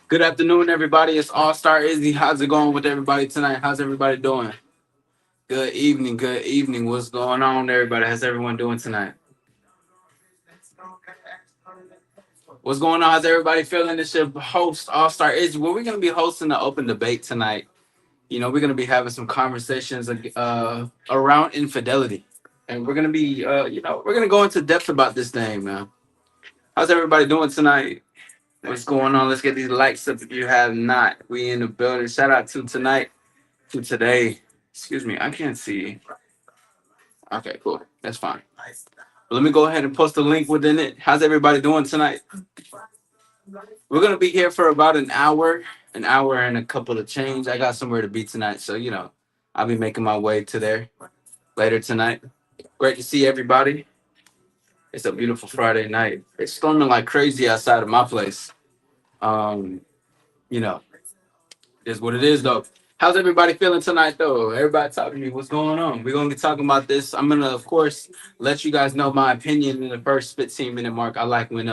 Good afternoon, everybody. It's All Star Izzy. How's it going with everybody tonight? How's everybody doing? Good evening. Good evening. What's going on, everybody? How's everyone doing tonight? What's going on? How's everybody feeling? It's your host, All Star Izzy. Well, we're going to be hosting an open debate tonight. We're going to be having some conversations around infidelity. And we're going to be, we're going to go into depth about this thing, man. How's everybody doing tonight? What's going on? Let's get these likes up if you have not. We in the building. Shout out to tonight, to today. Excuse me, I can't see. Okay, cool. That's fine. Let me go ahead and post a link within it. How's everybody doing tonight? We're gonna be here for about an hour and a couple of change. I got somewhere to be tonight, so I'll be making my way to there later tonight. Great to see everybody. It's a beautiful Friday night. It's storming like crazy outside of my place. Um, you know, is what it is though. How's everybody feeling tonight though? Everybody talking to me. What's going on? We're gonna be talking about this. I'm gonna of course let you guys know my opinion in the first 15-minute mark. I like when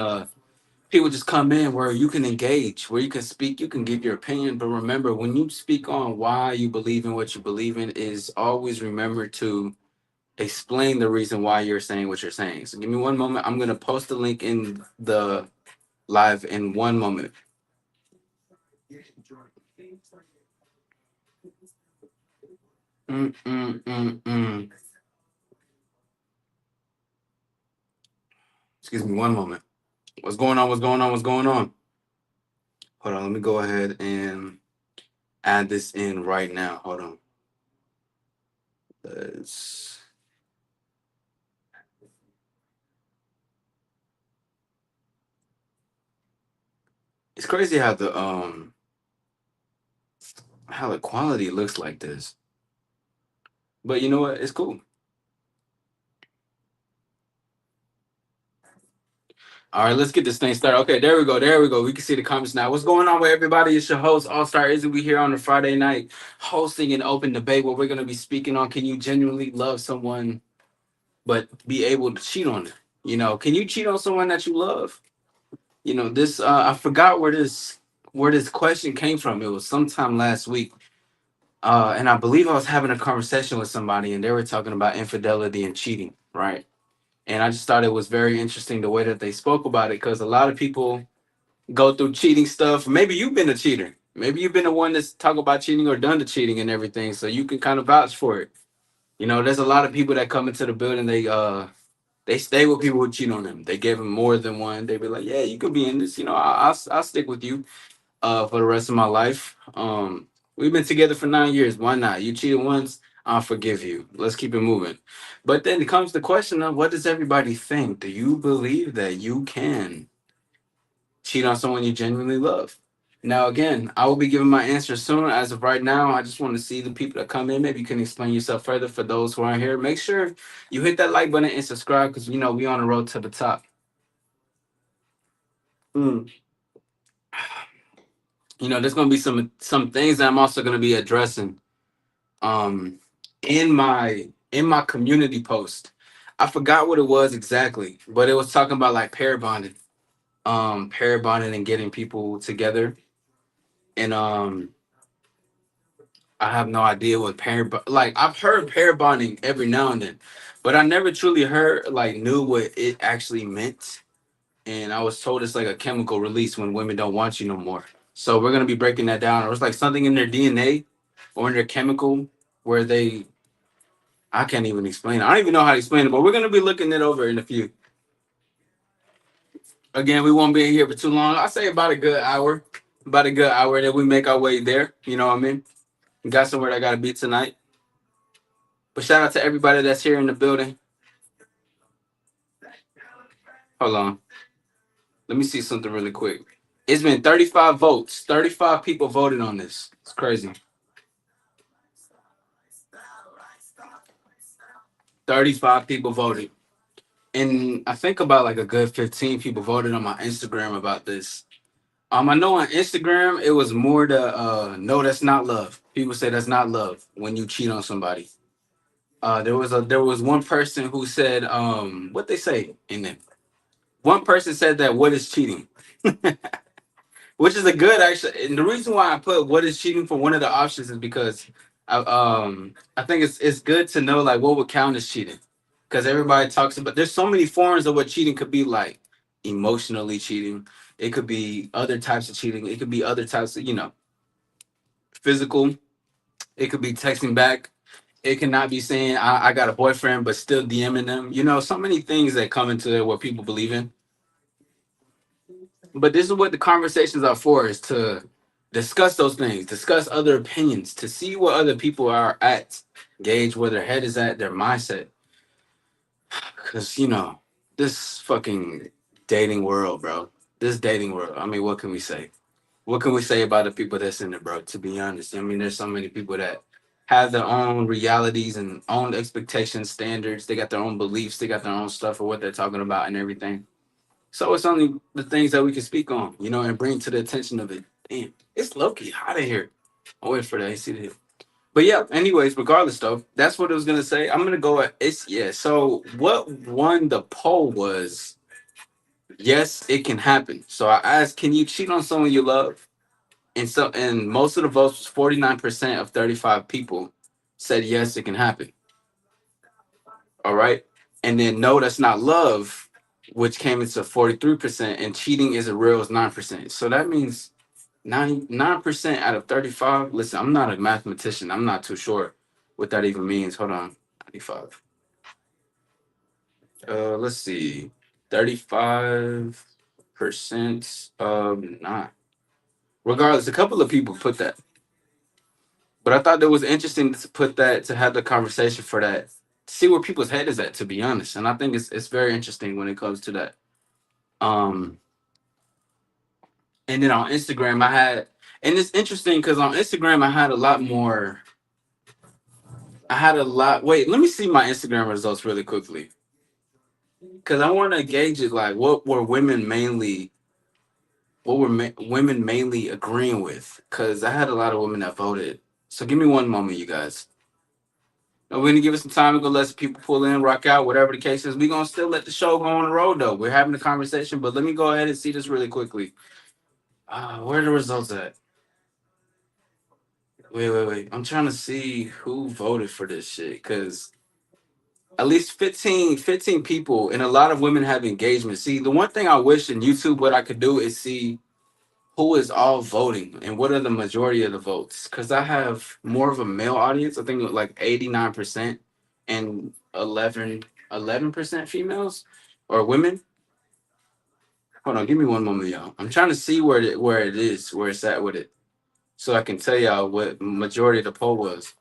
people just come in where you can engage, where you can speak, you can give your opinion. But remember, when you speak on why you believe in what you believe in, is always remember to explain the reason why you're saying what you're saying. So give me one moment. I'm gonna post the link in the live in one moment. Mm, mm, mm, mm. Excuse me one moment. What's going on? What's going on? What's going on? Hold on. Let me go ahead and add this in right now. Hold on. It's, it's crazy how the quality looks like this. But you know what? It's cool. All right, let's get this thing started. Okay, there we go. There we go. We can see the comments now. What's going on with everybody? It's your host, All Star Izzy. We here on a Friday night hosting an open debate where we're going to be speaking on, can you genuinely love someone but be able to cheat on them? Can you cheat on someone that you love? This I forgot where this question came from. It was sometime last week. And I believe I was having a conversation with somebody and they were talking about infidelity and cheating, right? And I just thought it was very interesting the way that they spoke about it because a lot of people go through cheating stuff. Maybe you've been a cheater. Maybe you've been the one that's talk about cheating or done the cheating and everything, so you can kind of vouch for it. There's a lot of people that come into the building. They stay with people who cheat on them. They give them more than one. They be like, yeah, you could be in this. I'll stick with you for the rest of my life. We've been together for 9 years. Why not? You cheated once, I'll forgive you. Let's keep it moving. But then it comes the question of what does everybody think? Do you believe that you can cheat on someone you genuinely love? Now, again, I will be giving my answer soon. As of right now, I just want to see the people that come in. Maybe you can explain yourself further for those who aren't here. Make sure you hit that like button and subscribe because we on the road to the top. Mm. There's gonna be some things that I'm also gonna be addressing um in my community post. I forgot what it was exactly, but it was talking about like pair bonding and getting people together. And I have no idea what like I've heard pair bonding every now and then, but I never truly heard like knew what it actually meant. And I was told it's like a chemical release when women don't want you no more. So we're gonna be breaking that down. Or it's like something in their DNA or in their chemical where I can't even explain it. I don't even know how to explain it, but we're gonna be looking it over in a few. Again, we won't be here for too long. I say about a good hour. About a good hour that we make our way there. You know what I mean? We got somewhere that gotta be tonight. But shout out to everybody that's here in the building. Hold on. Let me see something really quick. It's been 35 votes. 35 people voted on this. It's crazy. 35 people voted. And I think about like a good 15 people voted on my Instagram about this. I know on Instagram it was more the no, that's not love. People say that's not love when you cheat on somebody. There was one person who said what they say in it. One person said that what is cheating, which is a good actually. And the reason why I put what is cheating for one of the options is because I think it's good to know like what would count as cheating, because everybody talks about there's so many forms of what cheating could be, like emotionally cheating. It could be other types of cheating. It could be other types of physical. It could be texting back. It cannot be saying I got a boyfriend but still DMing them. So many things that come into it what people believe in. But this is what the conversations are for: is to discuss those things, discuss other opinions, to see what other people are at, gauge where their head is at, their mindset. Because this fucking dating world, bro. This dating world. I mean, what can we say? What can we say about the people that's in it, bro? To be honest, I mean, there's so many people that have their own realities and own expectations, standards. They got their own beliefs. They got their own stuff for what they're talking about and everything. So it's only the things that we can speak on, and bring to the attention of it. Damn, it's low key hot in here. I'll wait for that AC to hit. But yeah, anyways, regardless though, that's what I was gonna say. I'm gonna go at it's yeah. So what won the poll was yes, it can happen. So I asked, can you cheat on someone you love? And most of the votes was 49% of 35 people said yes, it can happen. All right. And then no, that's not love, which came into 43%, and cheating is a real is 9%. So that means 99% out of 35. Listen, I'm not a mathematician. I'm not too sure what that even means. Hold on. 95. Let's see. 35% of not. Regardless, a couple of people put that. But I thought that was interesting to put that, to have the conversation for that, to see where people's head is at, to be honest. And I think it's very interesting when it comes to that. Um and then on Instagram and it's interesting because on Instagram I had a lot more. I had a lot. Wait, let me see my Instagram results really quickly because I want to gauge it. Like, women mainly agreeing with? Because I had a lot of women that voted. So give me one moment, you guys. Now, we're gonna give it some time to go let some people pull in, rock out, whatever the case is. We're gonna still let the show go on the road though. We're having a conversation, but let me go ahead and see this really quickly. Where are the results at? Wait. I'm trying to see who voted for this shit because at least 15 people, and a lot of women have engagement. See, the one thing I wish in YouTube what I could do is see who is all voting and what are the majority of the votes. Because I have more of a male audience. I think like 89% and 11% females or women. Hold on, give me one moment, y'all. I'm trying to see where it is, where it's at with it, so I can tell y'all what majority of the poll was.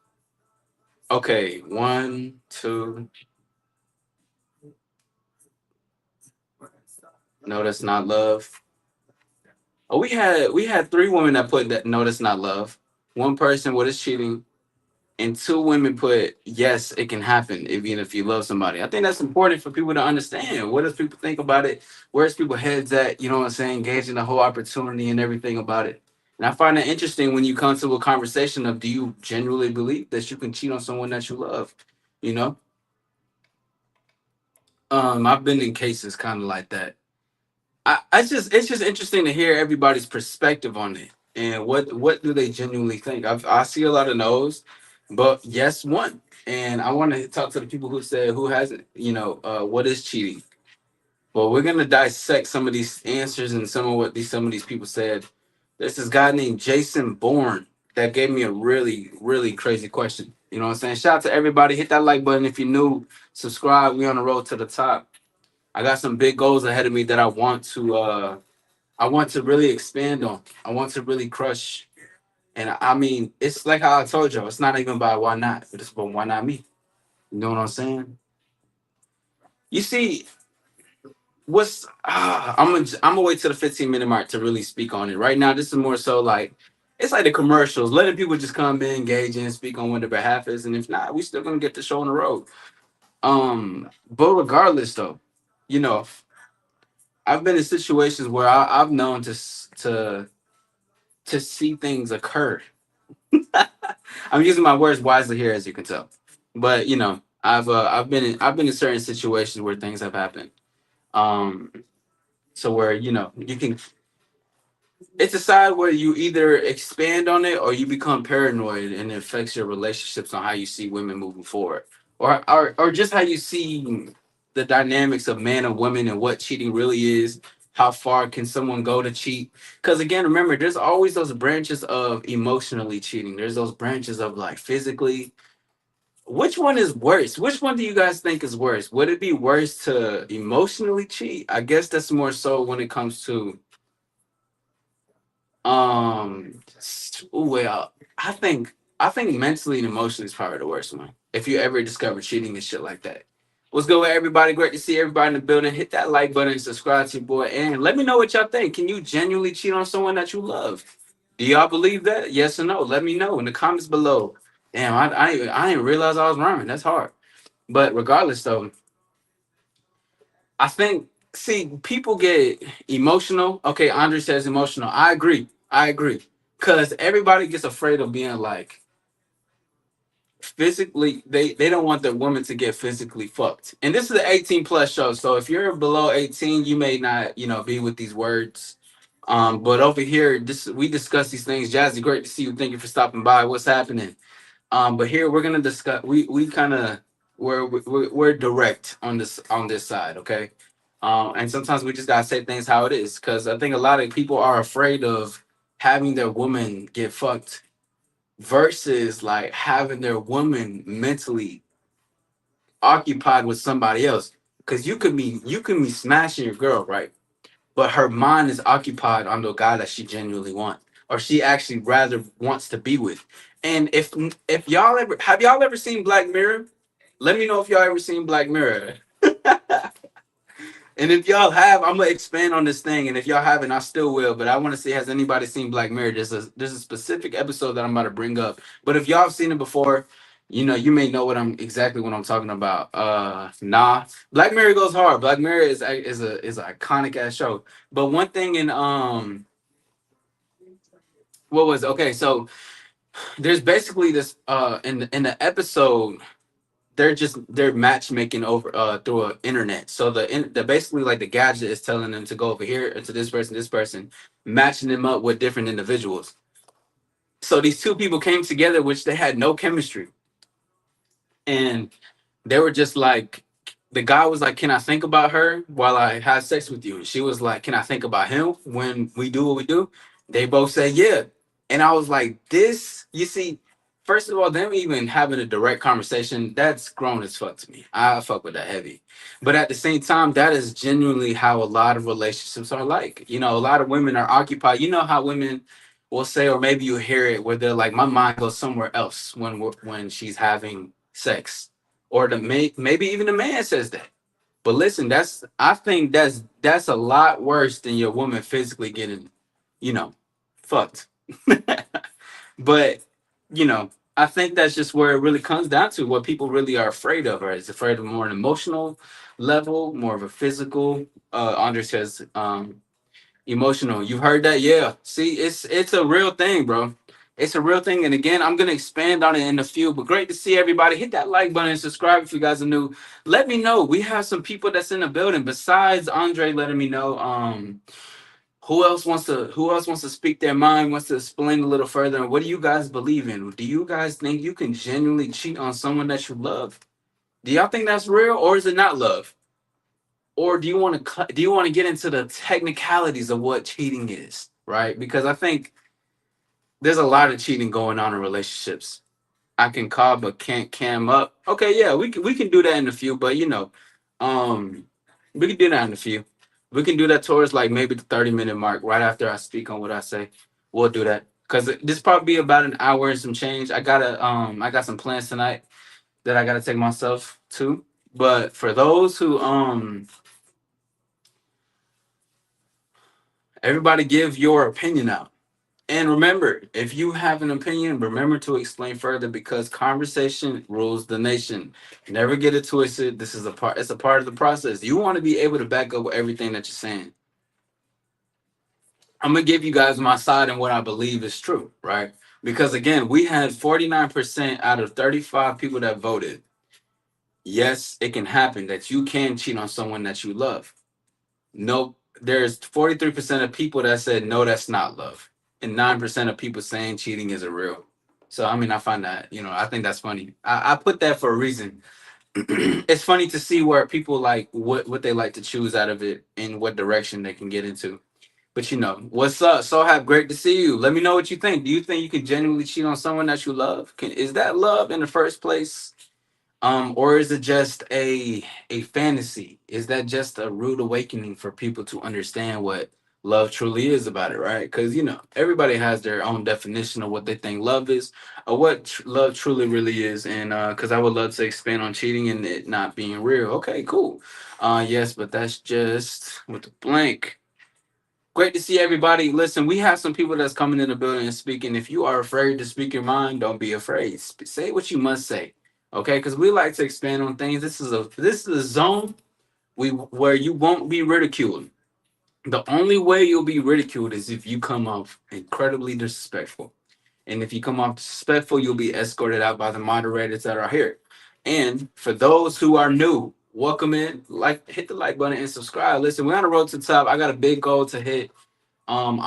Okay, one, two. No, that's not love. Oh, we had three women that put that no, that's not love. One person what is cheating, and two women put yes, it can happen even if you love somebody. I think that's important for people to understand. What does people think about it? Where's people heads at? You know what I'm saying? Engaging the whole opportunity and everything about it. And I find it interesting when you come to a conversation of do you genuinely believe that you can cheat on someone that you love? You know, I've been in cases kind of like that. I just it's just interesting to hear everybody's perspective on it and what do they genuinely think. I see a lot of no's, but yes, one. And I want to talk to the people who said who hasn't. What is cheating? Well, we're gonna dissect some of these answers and some of these people said. There's this guy named Jason Bourne that gave me a really really crazy question. You know what I'm saying? Shout out to everybody. Hit that like button if you're new. Subscribe. We on the road to the top. I got some big goals ahead of me that I want to really expand on. I want to really crush. And I mean, it's like how I told y'all, it's not even about why not, but it's about why not me. You know what I'm saying? You see, I'm gonna wait till the 15-minute mark to really speak on it. Right now, this is more so like it's like the commercials, letting people just come in, engage in, speak on what their behalf is, and if not, we still gonna get the show on the road. But regardless, though, you know, I've been in situations where I've known to see things occur. I'm using my words wisely here, as you can tell. But I've been in certain situations where things have happened. Um, so where you can, it's a side where you either expand on it or you become paranoid and it affects your relationships on how you see women moving forward, or just how you see the dynamics of man and woman and what cheating really is. How far can someone go to cheat? Because again, remember, there's always those branches of emotionally cheating. There's those branches of like physically. Which one is worse? Which one do you guys think is worse? Would it be worse to emotionally cheat? I guess that's more so when it comes to well, I think mentally and emotionally is probably the worst one. If you ever discover cheating and shit like that. What's good with everybody? Great to see everybody in the building. Hit that like button and subscribe to your boy. And let me know what y'all think. Can you genuinely cheat on someone that you love? Do y'all believe that? Yes or no? Let me know in the comments below. Damn, I didn't realize I was rhyming. That's hard. But regardless, though, I think see people get emotional. Okay, Andre says emotional. I agree. I agree. Cause everybody gets afraid of being like physically. They don't want their woman to get physically fucked. And this is an 18 plus show. So if you're below 18, you may not be with these words. But over here, this we discuss these things. Jazzy, great to see you. Thank you for stopping by. What's happening? But here we're gonna discuss. We kind of we're direct on this side, okay? And sometimes we just gotta say things how it is, because I think a lot of people are afraid of having their woman get fucked versus like having their woman mentally occupied with somebody else. Because you can be smashing your girl, right? But her mind is occupied on the guy that she genuinely wants, or she actually rather wants to be with. And if y'all ever seen Black Mirror? Let me know if y'all ever seen Black Mirror. And if y'all have, I'm gonna expand on this thing. And if y'all haven't, I still will. But I want to see, has anybody seen Black Mirror? There's a specific episode that I'm about to bring up. But if y'all have seen it before, you may know what I'm talking about. Nah, Black Mirror goes hard. Black Mirror is an iconic ass show. But one thing in what was okay? So there's basically this in the episode they're matchmaking over through an internet. So the basically like the gadget is telling them to go over here to this person, matching them up with different individuals. So these two people came together, which they had no chemistry, and they were just like, the guy was like, "Can I think about her while I have sex with you?" And she was like, "Can I think about him when we do what we do?" They both said, "Yeah." And I was like, "This, you see, first of all, them even having a direct conversation, that's grown as fuck to me. I fuck with that heavy." But at the same time, that is genuinely how a lot of relationships are like. A lot of women are occupied. You know how women will say, or maybe you hear it, where they're like, "My mind goes somewhere else when she's having sex," or maybe even the man says that. But listen, I think that's a lot worse than your woman physically getting, you know, fucked. But I think that's just where it really comes down to what people really are afraid of, or is afraid of more an emotional level, more of a physical. Andre says, emotional. You've heard that? Yeah. See, it's a real thing, bro. It's a real thing. And again, I'm gonna expand on it in a few. But great to see everybody. Hit that like button and subscribe if you guys are new. Let me know. We have some people that's in the building besides Andre letting me know. Who else wants to speak their mind, wants to explain a little further? And what do you guys believe in? Do you guys think you can genuinely cheat on someone that you love? Do y'all think that's real, or is it not love? Or do you want to get into the technicalities of what cheating is, right? Because I think there's a lot of cheating going on in relationships. I can call but can't cam up. Okay, yeah, we can do that in a few, but um, we can do that in a few. We can do that towards like maybe the 30-minute mark, right after I speak on what I say. We'll do that because this probably be about an hour and some change. I got some plans tonight that I gotta take myself to. But for those who everybody give your opinion out. And remember, if you have an opinion, remember to explain further because conversation rules the nation. Never get it twisted. It's a part of the process. You want to be able to back up everything that you're saying. I'm gonna give you guys my side and what I believe is true, right? Because again, we had 49% out of 35 people that voted. Yes, it can happen that you can cheat on someone that you love. No, there's 43% of people that said no, that's not love, and 9% of people saying cheating isn't real. So I mean, I find that, I think that's funny. I put that for a reason. It's funny to see where people like what they like to choose out of it and what direction they can get into. But what's up? So have great to see you. Let me know what you think. Do you think you can genuinely cheat on someone that you love? Is that love in the first place? Or is it just a fantasy? Is that just a rude awakening for people to understand what love truly is about it, right? Because everybody has their own definition of what they think love is, or what love truly really is. And because I would love to expand on cheating and it not being real. Okay, cool. Yes, but that's just with the blank. Great to see everybody. Listen, we have some people that's coming in the building and speaking. If you are afraid to speak your mind, don't be afraid. Say what you must say, okay? Because we like to expand on things. This is a zone where you won't be ridiculed. The only way you'll be ridiculed is if you come off incredibly disrespectful. And if you come off disrespectful, you'll be escorted out by the moderators that are here. And for those who are new, welcome in. Like, hit the like button and subscribe. Listen, we're on the road to the top. I got a big goal to hit. I'm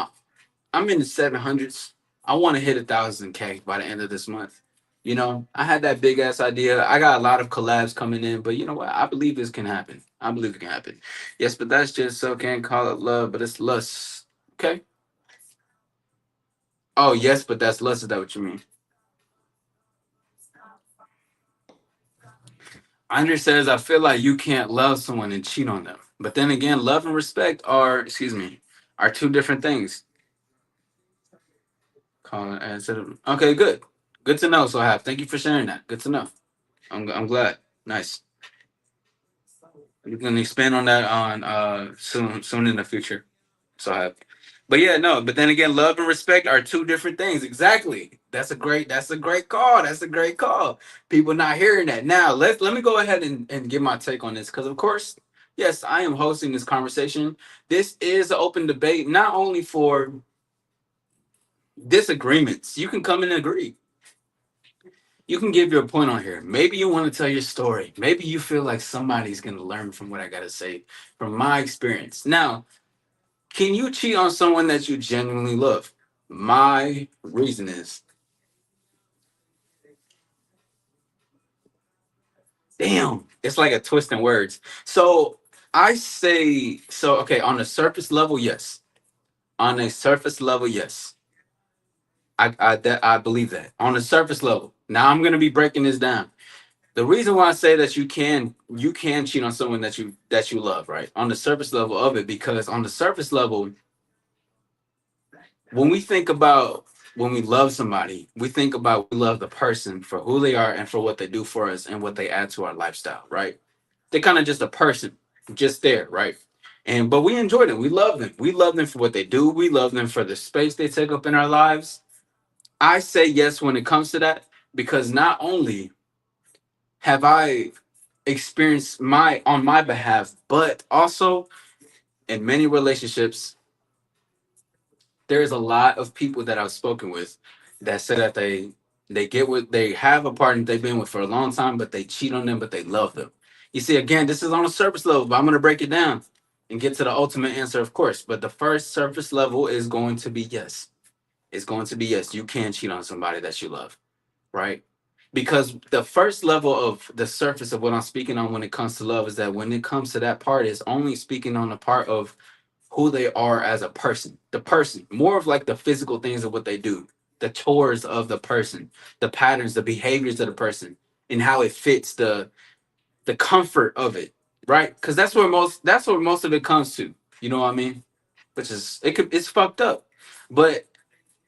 in the 700s. I want to hit 1,000K by the end of this month. I had that big ass idea. I got a lot of collabs coming in, but you know what? I believe this can happen. I believe it can happen. Yes, but that's just so can't call it love, but it's lust. Okay. Oh yes, but that's lust. Is that what you mean? Andre says, I feel like you can't love someone and cheat on them. But then again, love and respect are two different things. Call it instead of okay, good. Good to know, so have. Thank you for sharing that. Good to know. I'm glad. Nice. We can expand on that on soon in the future. So I have. But yeah, no. But then again, love and respect are two different things. Exactly. That's a great call. That's a great call. People not hearing that. Now let me go ahead and give my take on this because of course, yes, I am hosting this conversation. This is an open debate, not only for disagreements. You can come and agree. You can give your point on here. Maybe you want to tell your story. Maybe you feel like somebody's going to learn from what I got to say from my experience. Now, can you cheat on someone that you genuinely love? My reason is, damn, it's like a twist in words. So I say, so okay, on the surface level, yes. On a surface level, yes. I believe that. On the surface level. Now I'm gonna be breaking this down. The reason why I say that you can cheat on someone that you love, right? On the surface level of it, because on the surface level, when we think about when we love somebody, we think about we love the person for who they are and for what they do for us and what they add to our lifestyle, right? They're kind of just a person, just there, right? And but we enjoy them. We love them. We love them for what they do. We love them for the space they take up in our lives. I say yes when it comes to that because not only have I experienced my on my behalf, but also in many relationships, there's a lot of people that I've spoken with that say that they get what they have a partner they've been with for a long time, but they cheat on them, but they love them. You see, again, this is on a surface level, but I'm gonna break it down and get to the ultimate answer, of course. But the first surface level is going to be yes. It's going to be yes. You can cheat on somebody that you love, right? Because the first level of the surface of what I'm speaking on when it comes to love is that when it comes to that part, is only speaking on the part of who they are as a person. The person, more of like the physical things of what they do, the chores of the person, the patterns, the behaviors of the person, and how it fits the comfort of it, right? Because that's where most of it comes to. You know what I mean? Which is it's fucked up, but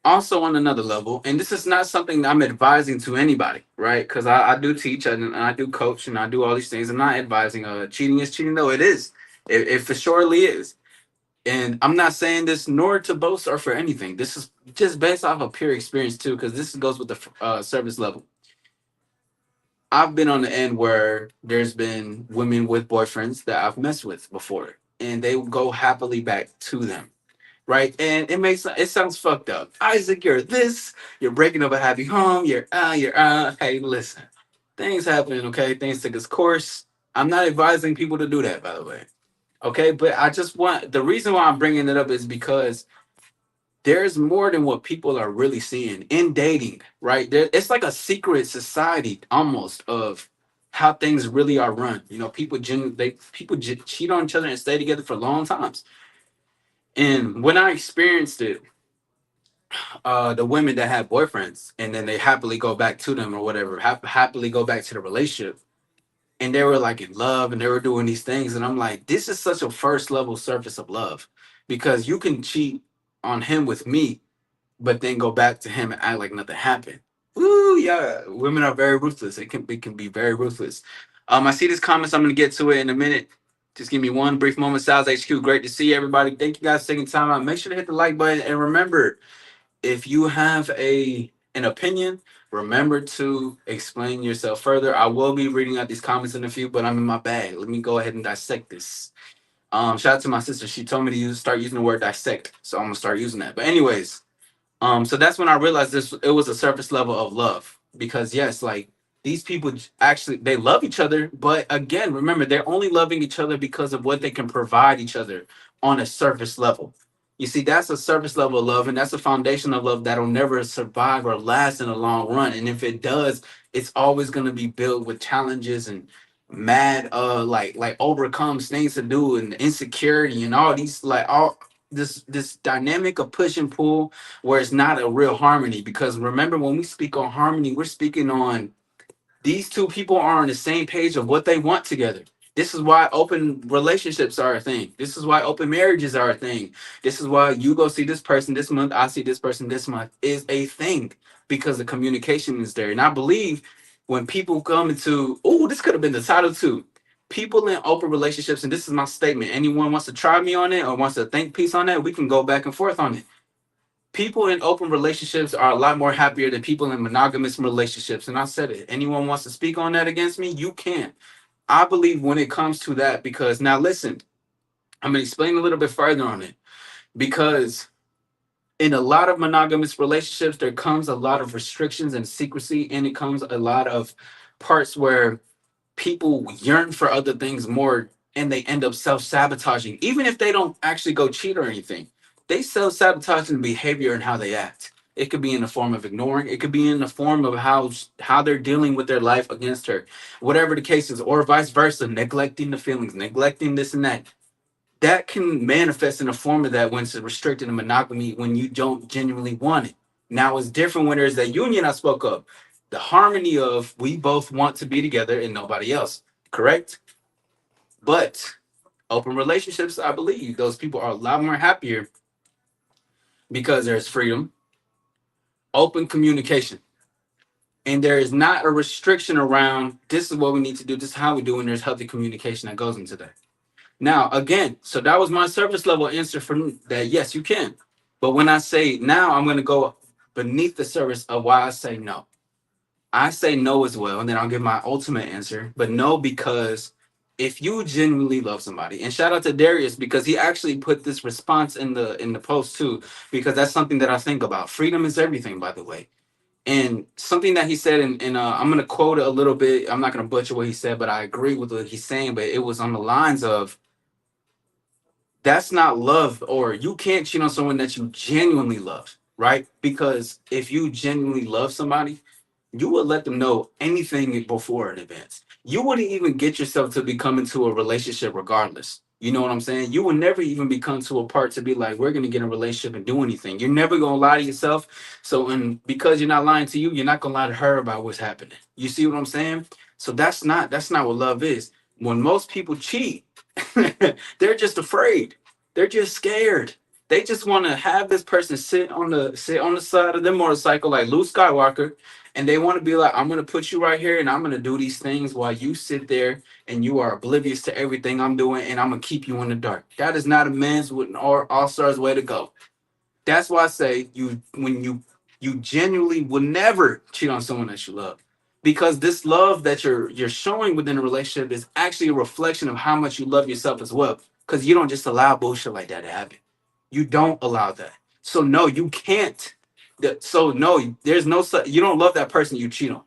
also on another level, and this is not something that I'm advising to anybody, right? Because I do teach and I do coach and I do all these things. I'm not advising cheating is cheating, though it is. It for surely is. And I'm not saying this nor to boast or for anything. This is just based off of pure experience too, because this goes with the service level. I've been on the end where there's been women with boyfriends that I've messed with before, and they will go happily back to them, right? And it sounds fucked up. Isaac, you're this. You're breaking up a happy home. You're. Hey, listen. Things happen, okay? Things take its course. I'm not advising people to do that, by the way. Okay, but I just want the reason why I'm bringing it up is because there's more than what people are really seeing in dating, right? It's like a secret society almost of how things really are run. You know, people cheat on each other and stay together for long times. And when I experienced it, the women that had boyfriends and then they happily go back to them or whatever, happily go back to the relationship, and they were like in love and they were doing these things, and I'm like, this is such a first level surface of love, because you can cheat on him with me but then go back to him and act like nothing happened. Ooh, yeah, women are very ruthless. It can be very ruthless. I see this comments. I'm gonna get to it in a minute. Just give me one brief moment. Styles HQ, great to see everybody. Thank you guys for taking time out. Make sure to hit the like button and remember, if you have a an opinion, remember to explain yourself further. I will be reading out these comments in a few, but I'm in my bag. Let me go ahead and dissect this. Shout out to my sister. She told me to start using the word dissect, so I'm gonna start using that. But anyways, so that's when I realized this it was a surface level of love, because yes, like these people actually they love each other, but again, remember they're only loving each other because of what they can provide each other on a surface level. You see, that's a surface level of love, and that's a foundation of love that'll never survive or last in the long run. And if it does, it's always going to be built with challenges and mad like overcomes things to do and insecurity and all these like all this dynamic of push and pull, where it's not a real harmony. Because remember, when we speak on harmony, we're speaking on these two people are on the same page of what they want together. This is why open relationships are a thing. This is why open marriages are a thing. This is why you go see this person this month, I see this person this month is a thing, because the communication is there. And I believe when people come into, oh, this could have been the title too. People in open relationships, and this is my statement. Anyone wants to try me on it or wants to think piece on that, we can go back and forth on it. People in open relationships are a lot more happier than people in monogamous relationships. And I said it. Anyone wants to speak on that against me, you can. I believe when it comes to that, because now listen, I'm going to explain a little bit further on it. Because in a lot of monogamous relationships, there comes a lot of restrictions and secrecy, and it comes a lot of parts where people yearn for other things more, and they end up self-sabotaging. Even if they don't actually go cheat or anything, they self-sabotage in behavior and how they act. It could be in the form of ignoring, it could be in the form of how they're dealing with their life against her, whatever the case is, or vice versa, neglecting the feelings, neglecting this and that. That can manifest in the form of that when it's restricted in monogamy, when you don't genuinely want it. Now it's different when there's that union I spoke of, the harmony of we both want to be together and nobody else, correct? But open relationships, I believe those people are a lot more happier because there's freedom, open communication, and there is not a restriction around this is what we need to do, this is how we do, and there's healthy communication that goes into that. Now, again, so that was my surface level answer for that. Yes, you can. But when I say now, I'm going to go beneath the surface of why I say no. I say no as well, and then I'll give my ultimate answer. But no, because if you genuinely love somebody, and shout out to Darius because he actually put this response in the post too, because that's something that I think about. Freedom is everything, by the way. And something that he said, and I'm gonna quote it a little bit. I'm not gonna butcher what he said, but I agree with what he's saying. But it was on the lines of, that's not love, or you can't cheat on someone that you genuinely love, right? Because if you genuinely love somebody, you would let them know anything before in advance. You wouldn't even get yourself to become into a relationship regardless. You know what I'm saying? You would never even become to a part to be like, we're gonna get in a relationship and do anything. You're never gonna lie to yourself. So, and because you're not lying to you, you're not gonna lie to her about what's happening. You see what I'm saying? So that's not what love is. When most people cheat, they're just afraid. They're just scared. They just want to have this person sit on the side of their motorcycle like Luke Skywalker, and they want to be like, I'm gonna put you right here, and I'm gonna do these things while you sit there and you are oblivious to everything I'm doing, and I'm gonna keep you in the dark. That is not a man's with an all stars way to go. That's why I say you genuinely will never cheat on someone that you love. Because this love that you're showing within a relationship is actually a reflection of how much you love yourself as well. Because you don't just allow bullshit like that to happen. You don't allow that. So no, you can't. So no, there's no you don't love that person you cheat on.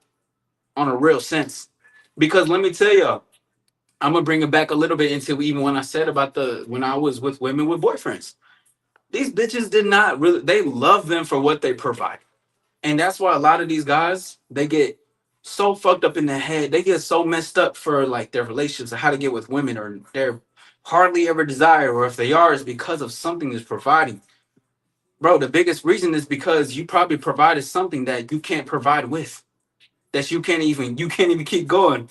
on a real sense. Because let me tell you, I'm gonna bring it back a little bit into even when I said about the when I was with women with boyfriends. These bitches did not really, they love them for what they provide. And that's why a lot of these guys, they get so fucked up in the head. They get so messed up for like their relationships and how to get with women, or they're hardly ever desire, or if they are, is because of something that's providing. Bro, the biggest reason is because you probably provided something that you can't provide with. That you can't even keep going.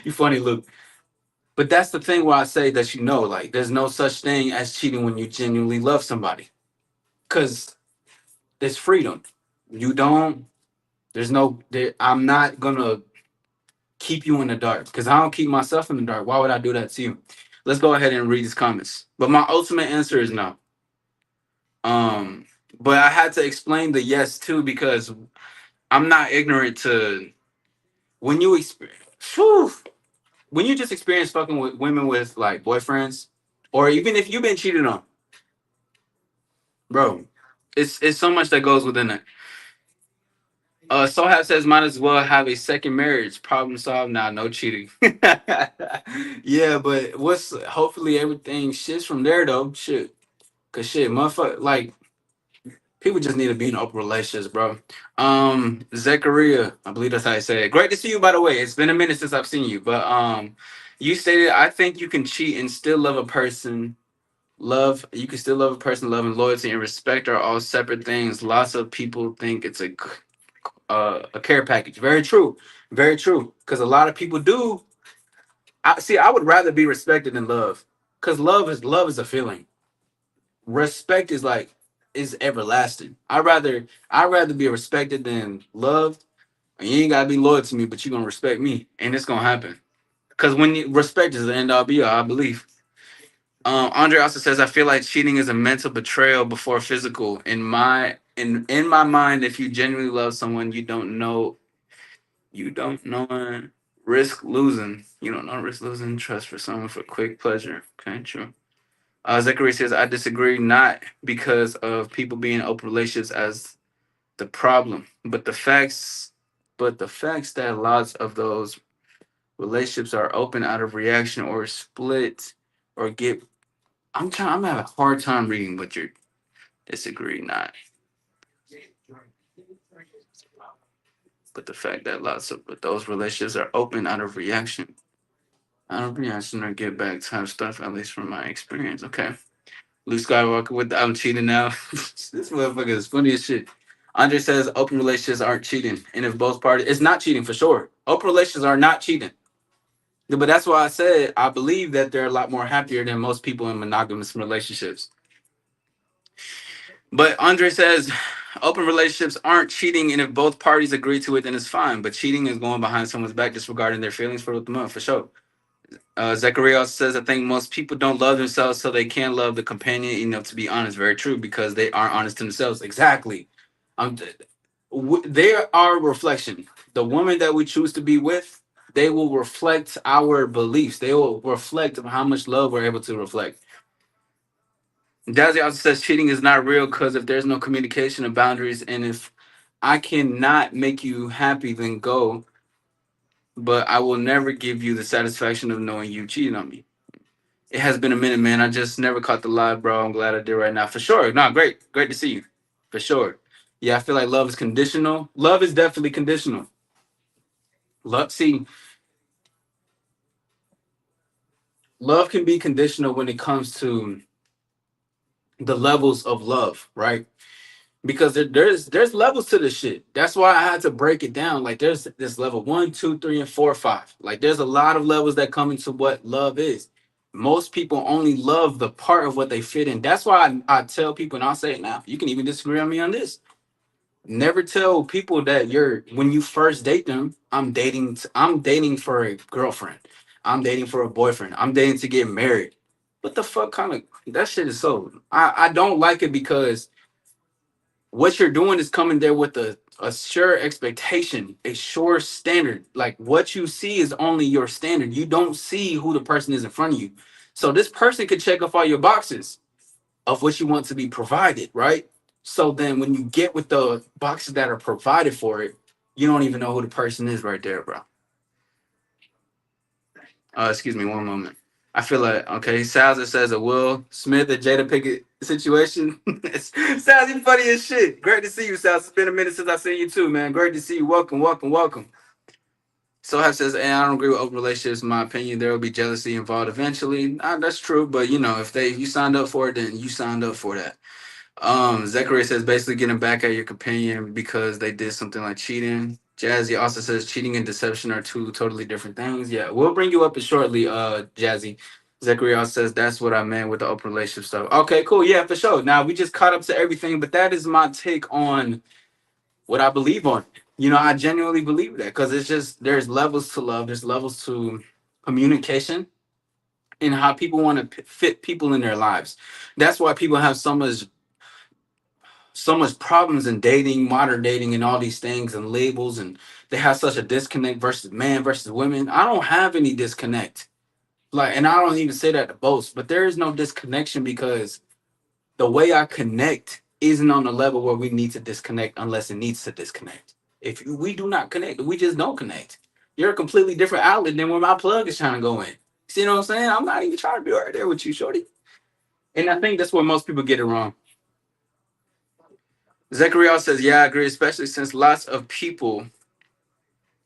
You funny, Luke. But that's the thing where I say that like there's no such thing as cheating when you genuinely love somebody. Cause there's freedom. You don't, there's no I'm not gonna keep you in the dark because I don't keep myself in the dark. Why would I do that to you? Let's go ahead and read these comments. But my ultimate answer is no. Um, but I had to explain the yes too because I'm not ignorant to when you experience when you just experience fucking with women with like boyfriends, or even if you've been cheated on, bro, it's so much that goes within it. Sohab says might as well have a second marriage. Problem solved. Now, no cheating. Yeah, but what's hopefully everything shits from there though. Shit, cause shit, motherfucker, like people just need to be in open relationships, bro. Zachariah, I believe that's how I say it. Great to see you, by the way. It's been a minute since I've seen you, but you stated I think you can cheat and still love a person. You can still love a person. Love and loyalty and respect are all separate things. Lots of people think it's a care package. Very true. Very true. Because a lot of people do. I see. I would rather be respected than love. Because love is a feeling. Respect is like is everlasting. I rather be respected than loved. And you ain't gotta be loyal to me, but you gonna respect me, and it's gonna happen. Because respect is the end all be all, I believe. Andre also says, I feel like cheating is a mental betrayal before physical. In my mind, if you genuinely love someone, you don't know risk losing. You don't know risk losing trust for someone for quick pleasure. Okay, true. Zachary says, I disagree, not because of people being in open relationships as the problem, but the facts that lots of those relationships are open out of reaction or split or get. I'm having a hard time reading what you're disagree, not. But the fact that lots of but those relationships are open out of reaction or get back type stuff, at least from my experience. Okay. Luke Skywalker with the I'm cheating now. This motherfucker is funny as shit. Andre says open relationships aren't cheating. And if both parties, it's not cheating for sure. Open relationships are not cheating. Yeah, but that's why I said I believe that they're a lot more happier than most people in monogamous relationships. But Andre says open relationships aren't cheating, and if both parties agree to it, then it's fine. But cheating is going behind someone's back, disregarding their feelings for the month, for sure. Zachariah says, I think most people don't love themselves, so they can't love the companion enough to be honest. Very true, because they aren't honest to themselves. Exactly. Um, they are a reflection. The woman that we choose to be with, they will reflect our beliefs. They will reflect how much love we're able to reflect. Dazzy also says cheating is not real because if there's no communication and boundaries, and if I cannot make you happy, then go. But I will never give you the satisfaction of knowing you cheated on me. It has been a minute, man. I just never caught the live, bro. I'm glad I did right now. For sure. No, great. Great to see you. For sure. Yeah, I feel like love is conditional. Love is definitely conditional. See, love can be conditional when it comes to the levels of love, right? Because there's levels to this shit. That's why I had to break it down. Like there's this level one, two, three, and four, five. Like there's a lot of levels that come into what love is. Most people only love the part of what they fit in. That's why I tell people, and I'll say it now. You can even disagree on me on this. Never tell people that you're when you first date them. I'm dating for a girlfriend. I'm dating for a boyfriend. I'm dating to get married. What the fuck kind of that shit is so. I don't like it because what you're doing is coming there with a sure expectation, a sure standard. Like what you see is only your standard. You don't see who the person is in front of you. So this person could check off all your boxes of what you want to be provided, right? So then when you get with the boxes that are provided for it, You don't even know who the person is right there, bro. Excuse me, one moment. I feel like okay. Salza says a Will Smith and Jada Pickett situation. Sal's you funny as shit. Great to see you, Sal. It's been a minute since I seen you too, man. Great to see you. Welcome, welcome, welcome. Sohab says, and I don't agree with open relationships. In my opinion, there will be jealousy involved eventually. That's true, but you know, if you signed up for it, then you signed up for that. Zachary says basically getting back at your companion because they did something like cheating. Jazzy also says cheating and deception are two totally different things. Yeah, we'll bring you up shortly, Jazzy. Zachary also says that's what I meant with the open relationship stuff. Okay, cool. Yeah, for sure. Now we just caught up to everything, but that is my take on what I believe on. You know, I genuinely believe that because it's just there's levels to love, there's levels to communication and how people want to fit people in their lives. That's why people have so much problems in dating, modern dating, and all these things and labels, and they have such a disconnect versus man versus women. I don't have any disconnect, like, and I don't even say that to boast, but there is no disconnection because the way I connect isn't on the level where we need to disconnect unless it needs to disconnect. If we do not connect, we just don't connect. You're a completely different outlet than where my plug is trying to go in. See what I'm saying? I'm not even trying to be right there with you, shorty. And I think that's where most people get it wrong. Zechariah says, yeah, I agree, especially since lots of people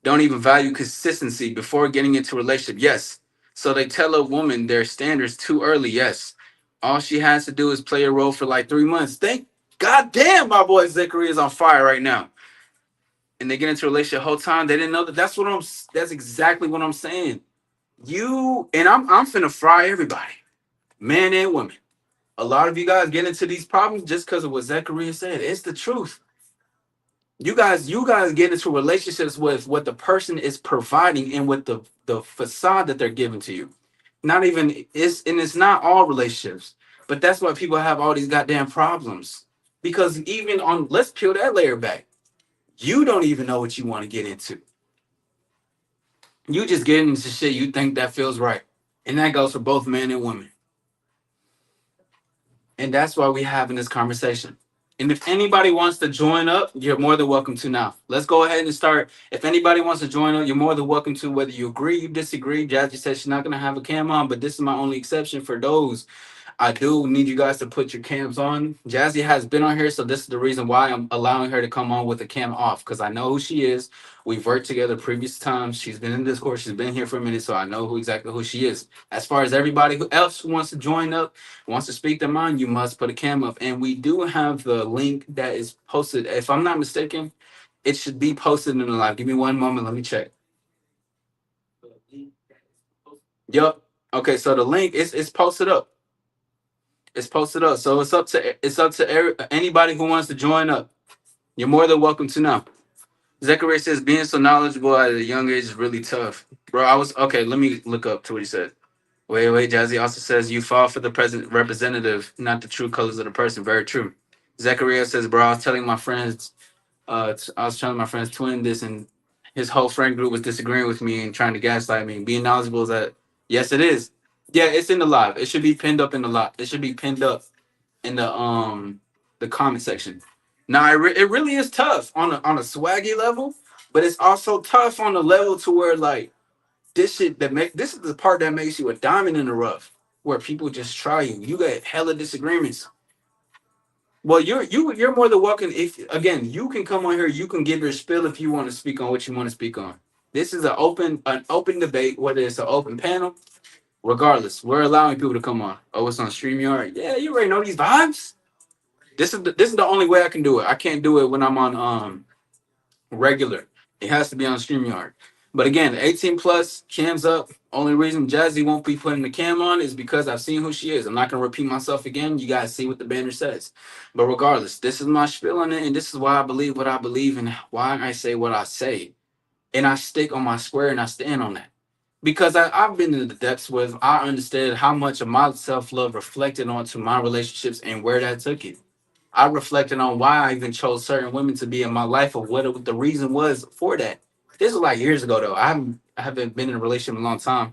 don't even value consistency before getting into a relationship. Yes. So they tell a woman their standards too early. Yes. All she has to do is play a role for like 3 months. Thank God damn my boy Zachary is on fire right now. And they get into a relationship the whole time. They didn't know that. That's exactly what I'm saying. You and I'm finna fry everybody. Man and woman. A lot of you guys get into these problems just because of what Zachary said. It's the truth. You guys get into relationships with what the person is providing and with the facade that they're giving to you. Not even it's not all relationships, but that's why people have all these goddamn problems. Because even on let's peel that layer back. You don't even know what you want to get into. You just get into shit you think that feels right. And that goes for both men and women. And that's why we having this conversation. And if anybody wants to join up, you're more than welcome to now. Let's go ahead and start. If anybody wants to join up, you're more than welcome to, whether you agree, you disagree. Jazzy said she's not going to have a cam on, but this is my only exception for those. I do need you guys to put your cams on. Jazzy has been on here, so this is the reason why I'm allowing her to come on with the cam off because I know who she is. We've worked together previous times. She's been in Discord. She's been here for a minute, so I know exactly who she is. As far as everybody who else who wants to join up, wants to speak their mind, you must put a cam up. And we do have the link that is posted. If I'm not mistaken, it should be posted in the live. Give me one moment. Let me check. Yup. Okay, so the link is posted up. It's posted up. So it's up to anybody who wants to join up. You're more than welcome to now. Zachary says being so knowledgeable at a young age is really tough. Bro, I was okay, let me look up to what he said. Wait. Jazzy also says you fall for the present representative, not the true colors of the person. Very true. Zachariah says, bro, I was telling my friend's twin this, and his whole friend group was disagreeing with me and trying to gaslight me. Being knowledgeable is that, yes, it is. Yeah, it's in the live. It should be pinned up in the live. It should be pinned up in the comment section. Now, it really is tough on a swaggy level, but it's also tough on the level to where like this is the part that makes you a diamond in the rough, where people just try you. You get hella disagreements. Well, you're more than welcome. If again, you can come on here, you can give your spill if you want to speak on what you want to speak on. This is an open debate, whether it's an open panel. Regardless, we're allowing people to come on. Oh, it's on StreamYard. Yeah, you already know these vibes. This is the only way I can do it. I can't do it when I'm on regular. It has to be on StreamYard. But again, 18 plus, cams up. Only reason Jazzy won't be putting the cam on is because I've seen who she is. I'm not gonna repeat myself again. You guys see what the banner says. But regardless, this is my spiel on it, and this is why I believe what I believe and why I say what I say. And I stick on my square and I stand on that. Because I've been in the depths where I understood how much of my self-love reflected onto my relationships and where that took it. I reflected on why I even chose certain women to be in my life or what the reason was for that. This was like years ago though. I haven't been in a relationship in a long time.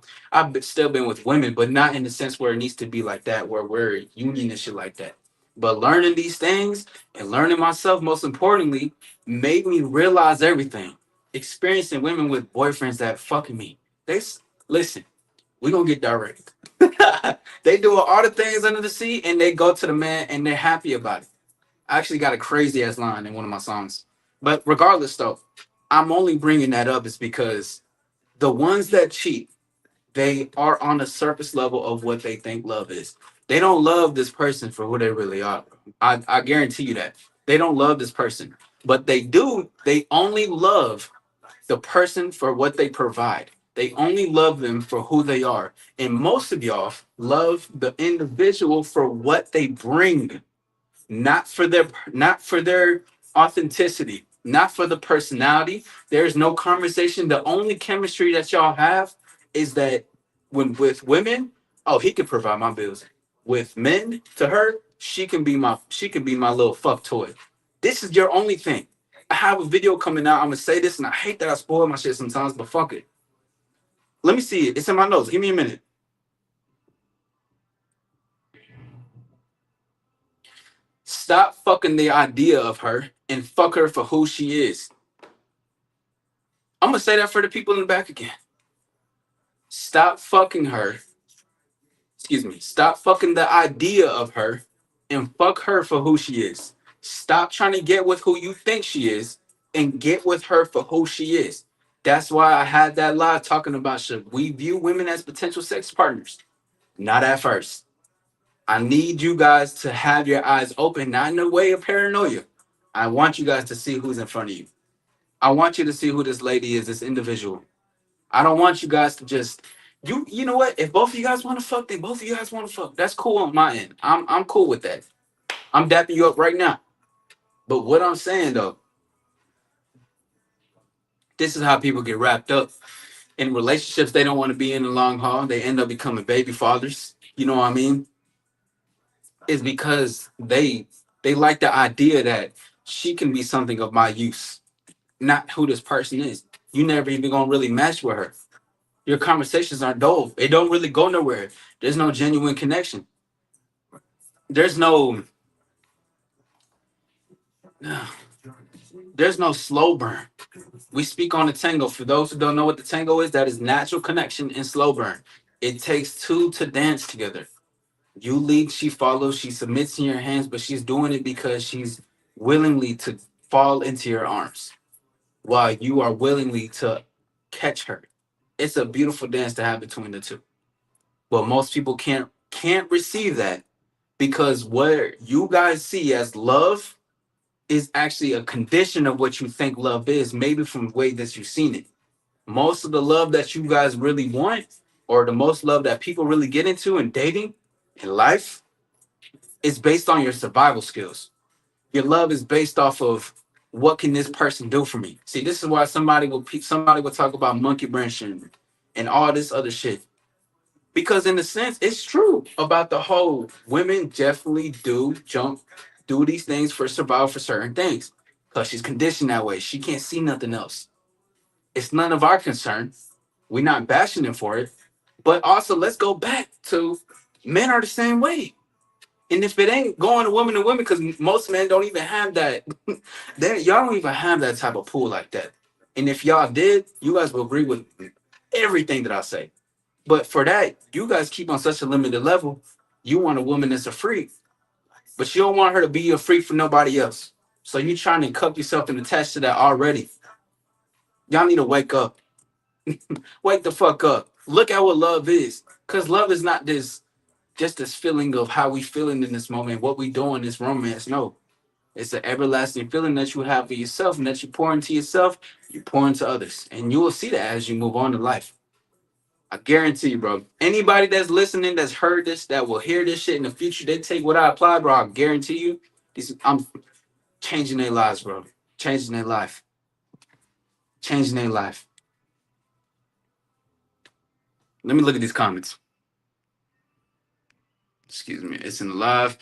Still been with women, but not in the sense where it needs to be like that, where we're a union and shit like that. But learning these things and learning myself, most importantly, made me realize everything. experiencing women with boyfriends that fucking me. Listen, we gonna get direct. They do all the things under the sea, and they go to the man, and they're happy about it. I actually got a crazy ass line in one of my songs. But regardless, though, I'm only bringing that up is because the ones that cheat, they are on the surface level of what they think love is. They don't love this person for who they really are. I guarantee you that. They don't love this person. But they only love the person for what they provide. They only love them for who they are. And most of y'all love the individual for what they bring, not for their authenticity, not for the personality. There's no conversation. The only chemistry that y'all have is that when with women, oh, he can provide my bills. With men, to her, she can be my little fuck toy. This is your only thing. I have a video coming out. I'm gonna say this, and I hate that I spoil my shit sometimes, but fuck it. Let me see it. It's in my notes. Give me a minute. Stop fucking the idea of her and fuck her for who she is. I'm gonna say that for the people in the back again. Stop fucking her. Excuse me. Stop fucking the idea of her and fuck her for who she is. Stop trying to get with who you think she is and get with her for who she is. That's why I had that live talking about should we view women as potential sex partners? Not at first. I need you guys to have your eyes open, not in a way of paranoia. I want you guys to see who's in front of you. I want you to see who this lady is, this individual. I don't want you guys to just you know what? If both of you guys want to fuck, then both of you guys want to fuck. That's cool on my end. I'm cool with that. I'm dapping you up right now. But what I'm saying though, this is how people get wrapped up in relationships they don't want to be in the long haul. They end up becoming baby fathers. You know what I mean? Is because they like the idea that she can be something of my use, not who this person is. You never even gonna really match with her. Your conversations are dull. They don't really go nowhere. There's no genuine connection. There's no there's no slow burn. We speak on the tango. For those who don't know what the tango is, that is natural connection and slow burn. It takes two to dance together. You lead, she follows, she submits in your hands, but she's doing it because she's willingly to fall into your arms while you are willingly to catch her. It's a beautiful dance to have between the two. But most people can't receive that because what you guys see as love is actually a condition of what you think love is, maybe from the way that you've seen it. Most of the love that you guys really want, or the most love that people really get into in dating in life, is based on your survival skills. Your love is based off of what can this person do for me. See, this is why somebody will talk about monkey branching and all this other shit. Because in a sense, it's true about the whole women definitely do these things for survival for certain things. Because she's conditioned that way. She can't see nothing else. It's none of our concern. We're not bashing them for it. But also, let's go back to men are the same way. And if it ain't going to women, because most men don't even have that, y'all don't even have that type of pool like that. And if y'all did, you guys will agree with everything that I say. But for that, you guys keep on such a limited level. You want a woman that's a freak, but you don't want her to be a freak for nobody else. So you trying to cup yourself and attach to that already. Y'all need to wake up. Wake the fuck up. Look at what love is. Because love is not this just this feeling of how we feeling in this moment, what we doing this romance. No. It's an everlasting feeling that you have for yourself and that you pour into yourself, you pour into others. And you will see that as you move on in life. I guarantee you, bro. Anybody that's listening, that's heard this, that will hear this shit in the future, they take what I apply, bro. I guarantee you, I'm changing their lives, bro. Changing their life. Changing their life. Let me look at these comments. Excuse me. It's in the live.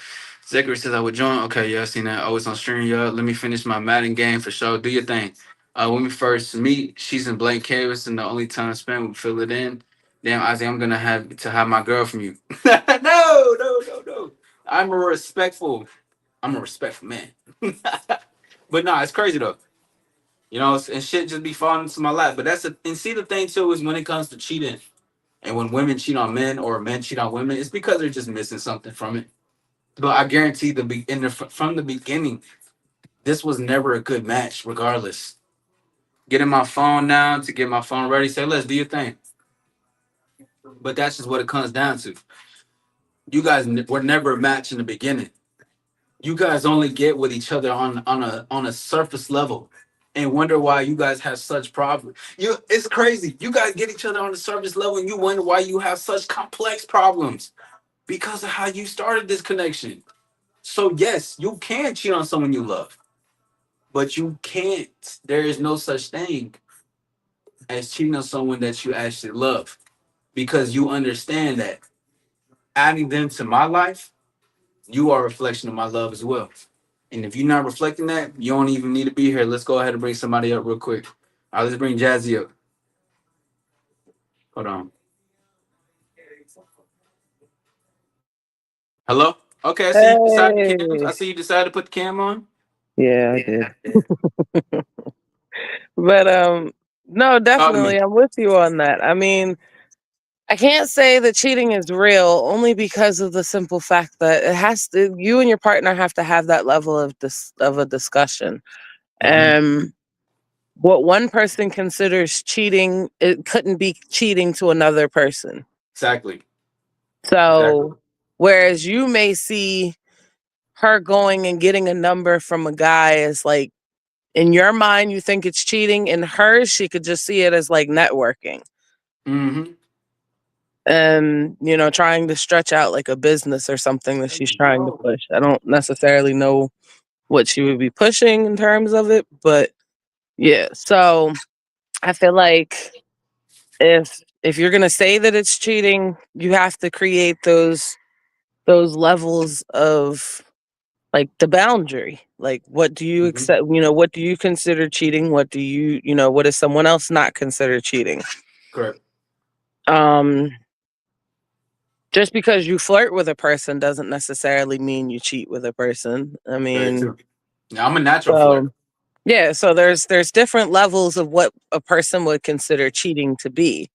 Zachary says I would join. Okay, yeah, I seen that. Oh, it's on stream, y'all. Let me finish my Madden game for sure. Do your thing. When we first meet, she's in blank canvas, and the only time spent we fill it in. Damn, Isaiah, I'm gonna have to have my girl from you. No, no, no, no. I'm a respectful. I'm a respectful man. But nah, it's crazy though. You know, and shit just be falling into my lap. But and see, the thing too is when it comes to cheating, and when women cheat on men or men cheat on women, it's because they're just missing something from it. But I guarantee from the beginning, this was never a good match, regardless. Getting my phone now to get my phone ready, say, let's do your thing. But that's just what it comes down to. You guys were never a match in the beginning. You guys only get with each other on a surface level, and wonder why you guys have such problems. It's crazy. You guys get each other on the surface level, and you wonder why you have such complex problems because of how you started this connection. So yes, you can cheat on someone you love, but you can't. There is no such thing as cheating on someone that you actually love, because you understand that adding them to my life, you are a reflection of my love as well. And if you're not reflecting that, you don't even need to be here. Let's go ahead and bring somebody up real quick. All right, let's bring Jazzy up. Hold on. Hello? Okay, I see you decided the cams. I Hey, see you decided to put the cam on. yeah, I did. But no, Talk to me. definitely I'm with you on that. I mean, I can't say that cheating is real only because of the simple fact that it has to you and your partner have to have that level of of a discussion. Mm-hmm. And what one person considers cheating, it couldn't be cheating to another person. Exactly. Exactly. So whereas you may see her going and getting a number from a guy as like in your mind you think it's cheating, in hers she could just see it as like networking Mm-hmm. and trying to stretch out like a business or something that she's trying to push. I don't necessarily know what she would be pushing in terms of it, but yeah. So I feel like if you're going to say that it's cheating, you have to create those levels of like the boundary. Like what do you Mm-hmm. accept, what do you consider cheating, what do what does someone else not consider cheating? Correct. um just because you flirt with a person doesn't necessarily mean you cheat with a person. I Very mean, true. Now, I'm a natural flirt. so yeah, so there's different levels of what a person would consider cheating to be.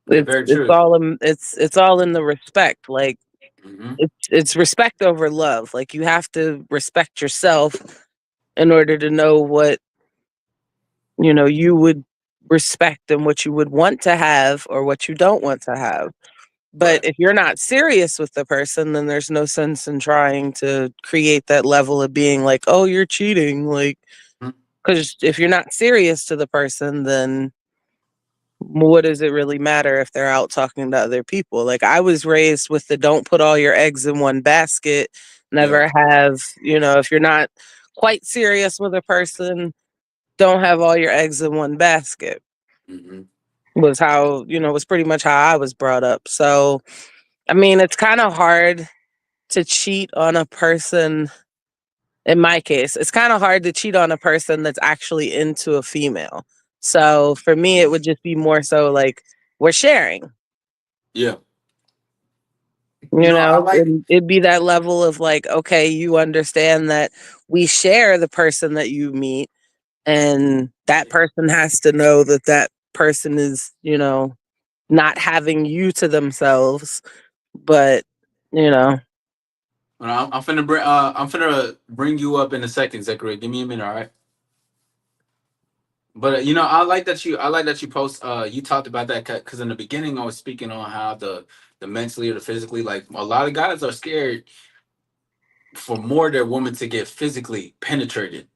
Yeah, it's very it's true. all in it's all in the respect. Like Mm-hmm. it's respect over love. Like you have to respect yourself in order to know what you would respect and what you would want to have or what you don't want to have. But Right. if you're not serious with the person, then there's no sense in trying to create that level of being like, oh, you're cheating. Like, Mhm. because if you're not serious to the person, then what does it really matter if they're out talking to other people? Like, I was raised with the don't put all your eggs in one basket. Yeah. Never have, if you're not quite serious with a person, don't have all your eggs in one basket. Mm-hmm. Was how, was pretty much how I was brought up. So, I mean, it's kind of hard to cheat on a person. In my case, it's kind of hard to cheat on a person that's actually into a female. So for me, it would just be more so like we're sharing. Yeah. I like. It'd be that level of like, okay, you understand that we share the person that you meet, and that person has to know that that person is, not having you to themselves, but you know, I'm finna bring you up in a second, Zachary. Give me a minute, all right? But I like that you post. You talked about that because in the beginning I was speaking on how the mentally or the physically, like a lot of guys are scared for more their woman to get physically penetrated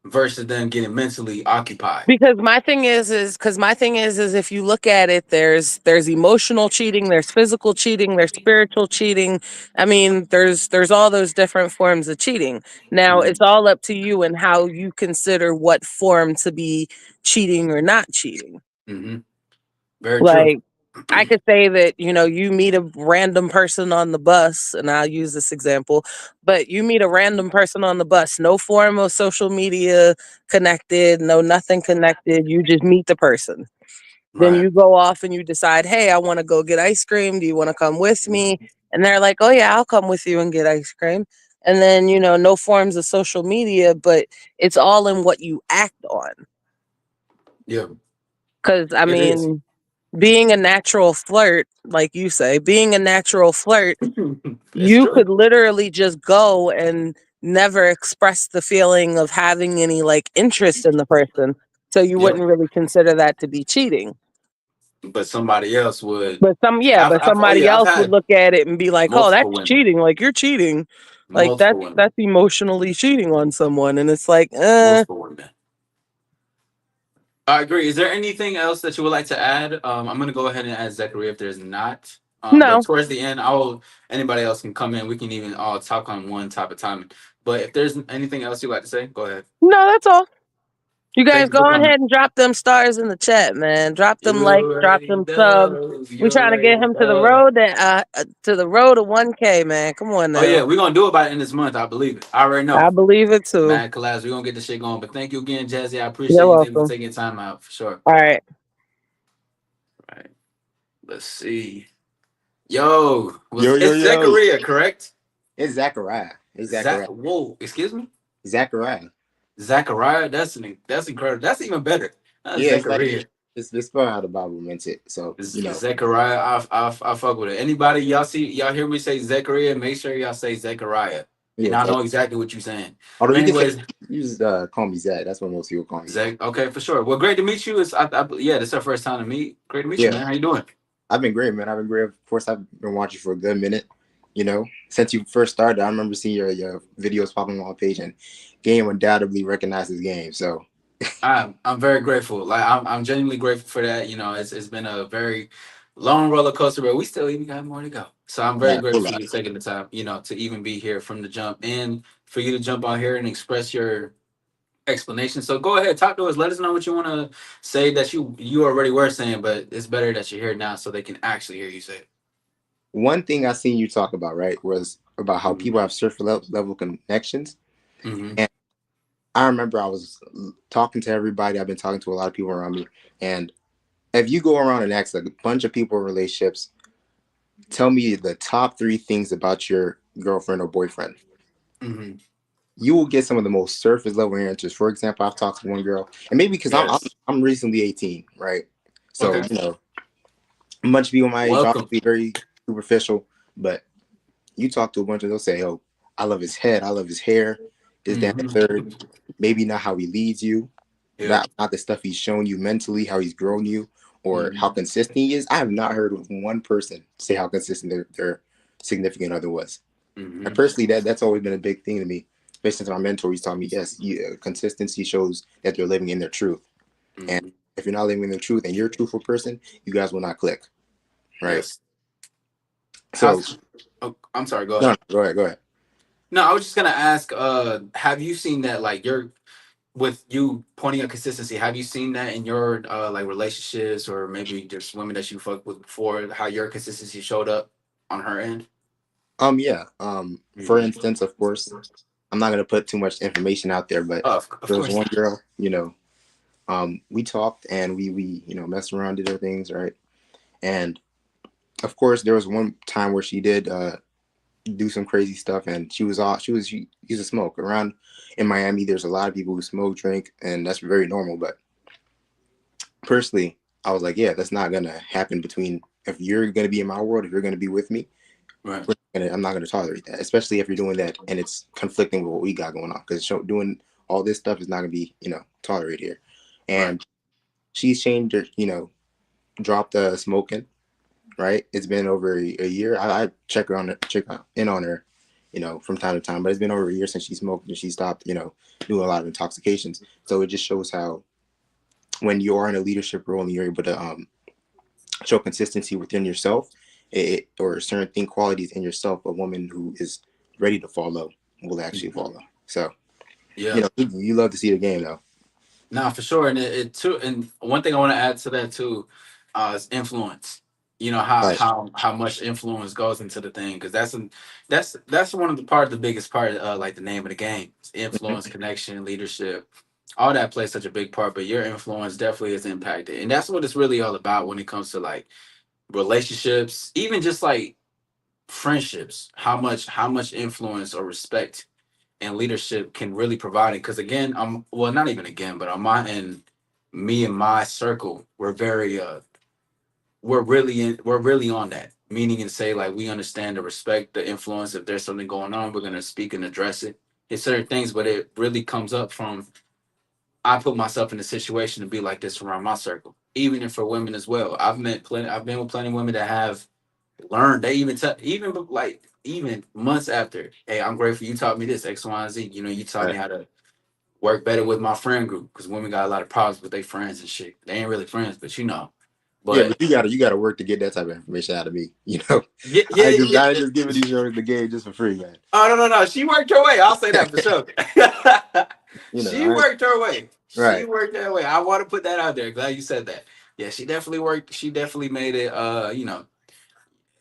versus them getting mentally occupied. because my thing is if you look at it, there's emotional cheating, there's physical cheating, there's spiritual cheating. I mean, there's all those different forms of cheating. Now Mm-hmm. it's all up to you and how you consider what form to be cheating or not cheating. Mm-hmm. Very true. Like I could say that, you meet a random person on the bus, and I'll use this example, but you meet a random person on the bus, no form of social media connected, no nothing connected. You just meet the person. Then Right. you go off and you decide, hey, I want to go get ice cream. Do you want to come with me? And they're like, oh, yeah, I'll come with you and get ice cream. and then, no forms of social media, but it's all in what you act on. Yeah, Because, I it is. mean, being a natural flirt, like you say, being a natural flirt, It's you true. could literally just go and never express the feeling of having any like interest in the person. So you Yep. wouldn't really consider that to be cheating. But somebody else would. But Oh somebody yeah, I've else would had look at it and be like, "Oh, multiple that's women, cheating. Like you're cheating. Like multiple women, that's emotionally cheating on someone." And it's like, multiple women. I agree. Is there anything else that you would like to add? I'm gonna go ahead and add Zachary if there's not. But no, towards the end, anybody else can come in. We can even all talk on one type of time. But if there's anything else you'd like to say, go ahead. no, that's all. You Thank guys you go for coming. ahead and drop them stars in the chat, man. Drop them likes, You drop already them subs. know. We You trying to get already him know. to the road to 1K, man. Come on Oh yeah, now. we're gonna do it by the end of this month. I believe it. I already know. I believe it too. Mad collabs. We're gonna get this shit going. But thank you again, Jazzy. I You're appreciate you welcome. taking time out for sure. All right. All right. Let's see. Yo, Yo, yo, it's yo. Zachariah, correct? It's Zachariah. It's Zachariah. Whoa, excuse me? Zachariah. Zachariah, that's incredible. That's even better. Yeah, it's like Zachariah. it's spelled how the Bible meant it. So, Zechariah, I fuck with it. Anybody y'all hear me say Zechariah? Make sure y'all say Zechariah, and yeah. I know exactly what you're saying. Although But you can say anyways, you just call me Zach. That's what most people call me. Zach, okay, for sure. Well, great to meet you. Yeah, this is our first time to meet. Great to meet you, Yeah. man. How you doing? I've been great, man. I've been great. Of course, I've been watching for a good minute. Since you first started, I remember seeing your videos popping on my page, and Game undoubtedly recognizes Game. So I'm very grateful. Like I'm genuinely grateful for that. It's been a very long roller coaster, but we still even got more to go. So I'm very yeah, grateful for you taking the time, to even be here from the jump and for you to jump on here and express your explanation. So go ahead, talk to us. Let us know what you want to say that you already were saying, but it's better that you're here now so they can actually hear you say it. one thing I seen you talk about, right, was about how Mm-hmm. people have surface level connections. Mm-hmm. And I remember I was talking to everybody. I've been talking to a lot of people around me, and if you go around and ask a bunch of people in relationships, tell me the top 3 things about your girlfriend or boyfriend. Mm-hmm. You will get some of the most surface level answers. For example, I've talked to one girl, and maybe because Yes. I'm recently 18, right? So Okay. a bunch of people my age Welcome. obviously very superficial, but you talk to a bunch of, they'll say, "Oh, I love his head, I love his hair, this, that, and the Mm-hmm. third." Maybe not how he leads you, Yeah. not the stuff he's shown you mentally, how he's grown you, or how Mm-hmm. consistent he is. I have not heard of one person say how consistent their significant other was. And Mm-hmm. personally, that's always been a big thing to me. Especially since my mentor, he's taught me, yes, consistency shows that they're living in their truth. And Mm-hmm. if you're not living in the truth and you're a truthful person, you guys will not click, right? Yes. So, Oh, I'm sorry. Go no, ahead. go ahead, go ahead. No, I was just gonna ask. Have you seen that? Like, you're with you pointing at consistency. Have you seen that in your like relationships, or maybe just women that you fucked with before? How your consistency showed up on her end? Yeah. For Mm-hmm. instance, of course, I'm not gonna put too much information out there, but Oh, of there was course one not. girl, we talked and we messed around, did other things, right? And of course, there was one time where she did do some crazy stuff, and she used to smoke around in Miami. There's a lot of people who smoke, drink, and that's very normal. But personally, I was like, yeah, that's not gonna happen between, if you're gonna be in my world, if you're gonna be with me, Right. I'm not gonna tolerate that, especially if you're doing that and it's conflicting with what we got going on. Because doing all this stuff is not gonna be tolerated here. Right. And she's changed her, dropped smoking. Right, it's been over a year. I check in on her, from time to time. But it's been over a year since she smoked and she stopped, doing a lot of intoxications. So it just shows how when you are in a leadership role and you're able to show consistency within yourself, or certain qualities in yourself, a woman who is ready to follow will actually Mm-hmm. follow. So Yeah. you love to see the game though. Nah, for sure. And it too. And one thing I want to add to that too, is influence. You know how Right. how much influence goes into the thing, because that's one of the part, the biggest part, like the name of the game. It's influence, Mhm. connection, leadership, all that plays such a big part. But your influence definitely is impacted, and that's what it's really all about when it comes to like relationships, even just like friendships, how much influence or respect and leadership can really provide it. Because again, I'm well, not even again, but on my end, me and my circle, we're really on that. Meaning and say like we understand the respect, the influence. If there's something going on, we're gonna speak and address it. It's certain things, but it really comes up from I put myself in a situation to be like this around my circle. Even if for women as well. I've been with plenty of women that have learned. They even like even months after, hey, I'm grateful you taught me this X, Y, and Z. You know, you taught me Right. how to work better with my friend group because women got a lot of problems with their friends and shit. They ain't really friends, but you know. Yeah, But but you gotta work to get that type of information out of me. You know, yeah, yeah, yeah. I ain't just giving these girls the game just for free, man. Oh no, no, no. She worked her way. I'll say that for sure. You know, She worked her way. She right. worked her way. I want to put that out there. Glad you said that. Yeah, she definitely worked. She definitely made it.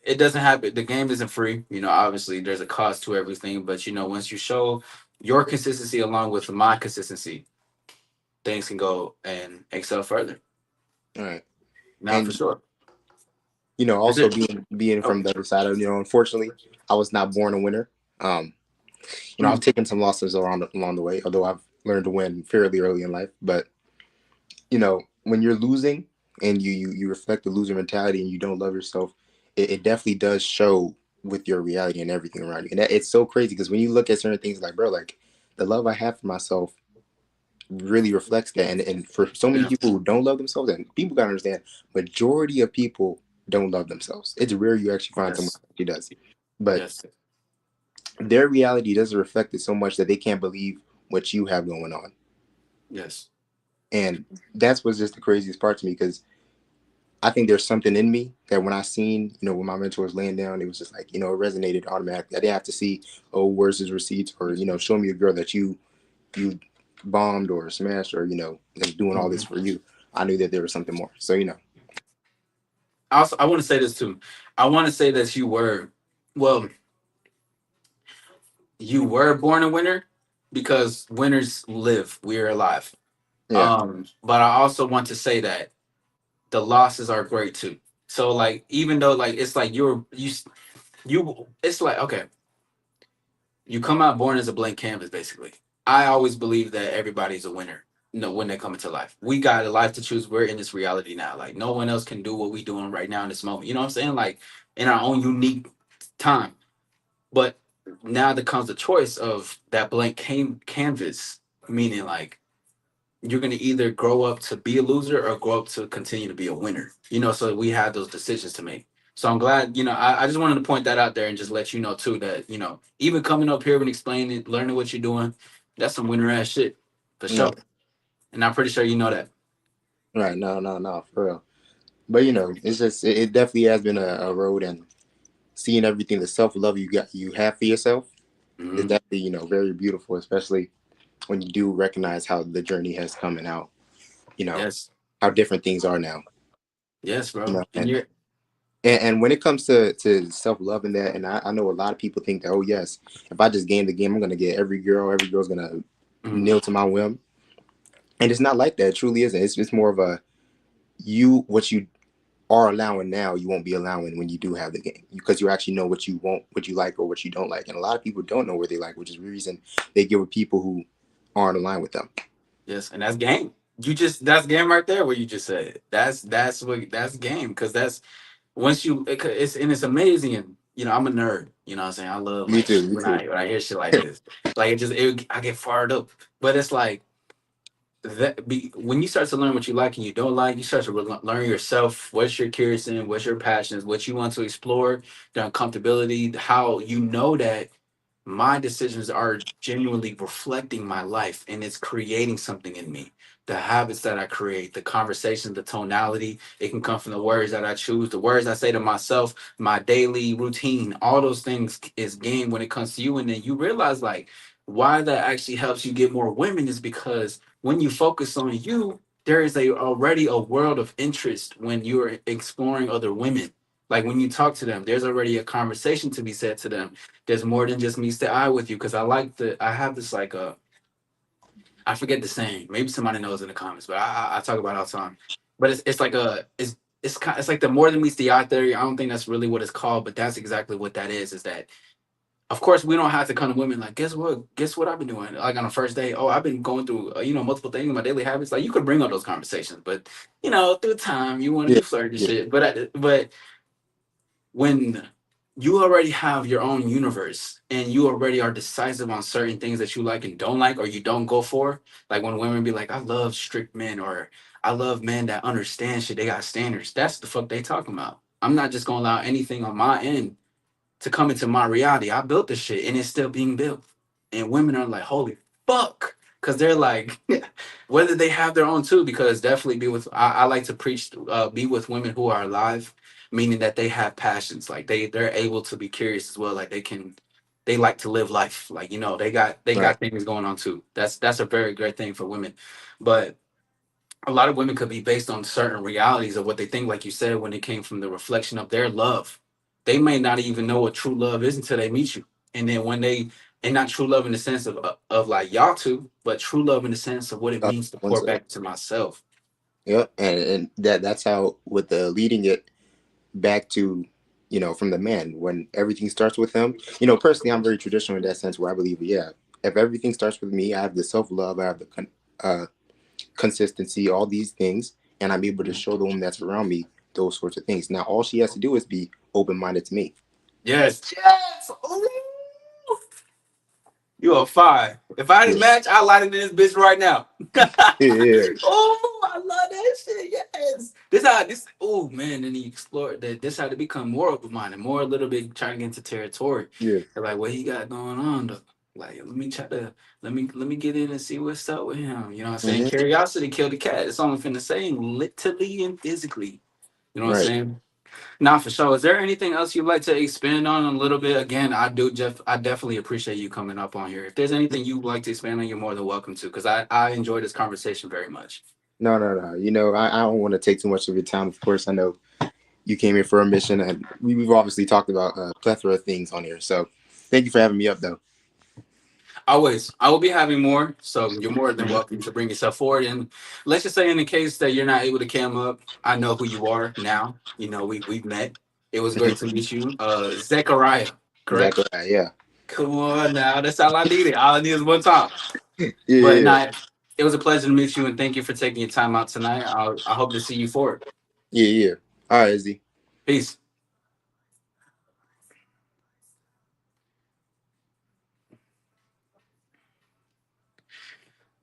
It doesn't happen. The game isn't free. Obviously there's a cost to everything. But once you show your consistency along with my consistency, things can go and excel further. All right. Now for And sure. Is also it? being Oh. from the other side of, unfortunately, I was not born a winner. Um, I've Mm, taken some losses along the way, although I've learned to win fairly early in life. But when you're losing and you reflect the loser mentality and you don't love yourself, it definitely does show with your reality and everything around you. And it's so crazy because when you look at certain things like, bro, like the love I have for myself really reflects that. And for so many yeah. people who don't love themselves, and people gotta understand, majority of people don't love themselves. It's rare you actually find someone Yes. who actually does. But Yes. their reality doesn't reflect it so much that they can't believe what you have going on. Yes. And that's what's just the craziest part to me because I think there's something in me that when I seen, when my mentor was laying down, it was just like, it resonated automatically. I didn't have to see, oh, where's his receipts or, show me a girl that you bombed or smashed or, that's doing all this Mhm. for you. I knew that there was something more. So, Also, I want to say this too. I want to say that well, you were born a winner because winners live. We are alive. yeah, But I also want to say that the losses are great too. So like, even though like it's like it's like okay, you come out born as a blank canvas basically. I always believe that everybody's a winner. When they come into life, we got a life to choose. We're in this reality now. Like no one else can do what we doing right now in this moment. You know what I'm saying? Like in our own unique time. But now there comes the choice of that blank canvas, meaning like you're going to either grow up to be a loser or grow up to continue to be a winner. So we have those decisions to make. So I'm glad, I just wanted to point that out there and just let you know too that, even coming up here and explaining it, learning what you're doing, that's some winner ass shit for no, sure. And I'm pretty sure you know that. right, no, no, no, for real. But it's just it definitely has been a road, and seeing everything, the self love you have for yourself is Hmm. definitely very beautiful, especially when you do recognize how the journey has come and how you know Yes. how different things are now. Yes, You bro. know, And you're, and when it comes to self love and that, and I know a lot of people think that, oh yes, if I just game the game, I'm gonna get every girl's gonna mhm. kneel to my whim, and it's not like that. It truly isn't. It's more of a you what you are allowing now, you won't be allowing when you do have the game because you actually know what you want, what you like, or what you don't like. And a lot of people don't know what they like, which is the reason they get with people who aren't aligned with them. Yes. And that's game. That's game right there. What you just said. That's game. Because that's, once it's amazing. And I'm a nerd, what I'm saying. I love Me like too. Me when too. I hear shit like this, like I get fired up. But it's like when you start to learn what you like and you don't like, you start to learn yourself, what's your curious in, what's your passions, what you want to explore, the uncomfortability, how you know that my decisions are genuinely reflecting my life and it's creating something in me. The habits that I create, the conversations, the tonality, it can come from the words that I choose, the words I say to myself, my daily routine, all those things is game when it comes to you. And then you realize like why that actually helps you get more women is because when you focus on you, there is already a world of interest when you're exploring other women. Like when you talk to them, there's already a conversation to be said to them. There's more than just meets the eye with you because I have this like I forget the saying. Maybe somebody knows in the comments, but I talk about it all the time. But it's like it's it's like the more than meets the eye theory. I don't think that's really what it's called, but that's exactly what that is that of course we don't have to come to women like, guess what I've been doing, like on a first date. Oh, I've been going through multiple things in my daily habits. Like, you could bring up those conversations, but through time you want to Yeah, be flirty and yeah, shit. But when you already have your own universe and you already are decisive on certain things that you like and don't like, or you don't go for, like when women be like, I love strict men, or I love men that understand shit, they got standards. That's the fuck they talking about. I'm not just gonna allow anything on my end to come into my reality. I built this shit and it's still being built. And women are like, holy fuck. Cause they're like, whether they have their own too, because definitely I like to preach, be with women who are alive, meaning that they have passions. Like they're able to be curious as well. Like they like to live life. Like, they right. got things going on too. That's a very great thing for women. But a lot of women could be based on certain realities of what they think, like you said, when it came from the reflection of their love. They may not even know what true love is until they meet you. And then and not true love in the sense of like y'all two, but true love in the sense of what it means to pour Oneself. back to myself. Yeah, and that's how with the leading it back to, from the man, when everything starts with him. Personally, I'm very traditional in that sense, where I believe, yeah, if everything starts with me, I have the self love, I have the consistency, all these things, and I'm able to show the woman that's around me those sorts of things. Now, all she has to do is be open minded to me. Yes. Yes. Ooh. You are fine. If I Yeah, didn't match, I light in this bitch right now. yeah, Oh, I love that shit. Yes. This. Oh man, then he explored that. This had to become more open minded, more a little bit trying to get into territory. yeah. They're like, what he got going on though? Like, let me get in and see what's up with him. You know what I'm saying? Hmm. Curiosity killed the cat. It's all I'm finna say, literally and physically. You know what I'm Right. saying? Nah, for sure. Is there anything else you'd like to expand on a little bit? Again, I do, Jeff. I definitely appreciate you coming up on here. If there's anything you'd like to expand on, you're more than welcome to, because I enjoy this conversation very much. No, no, no. I don't want to take too much of your time. Of course, I know you came here for a mission, and we've obviously talked about a plethora of things on here. So, thank you for having me up, though. Always, I will be having more, so you're more than Mhm. welcome to bring yourself forward. And let's just say, in the case that you're not able to come up, I know who you are now. We've met. It was great to meet you, Zechariah. Correct? Exactly. Yeah. Come on now, that's all I needed. All I need is one time. Yeah. But Yeah. not. It was a pleasure to meet you, and thank you for taking your time out tonight. I hope to see you forward. Yeah. Yeah. All right, Izzy. Peace.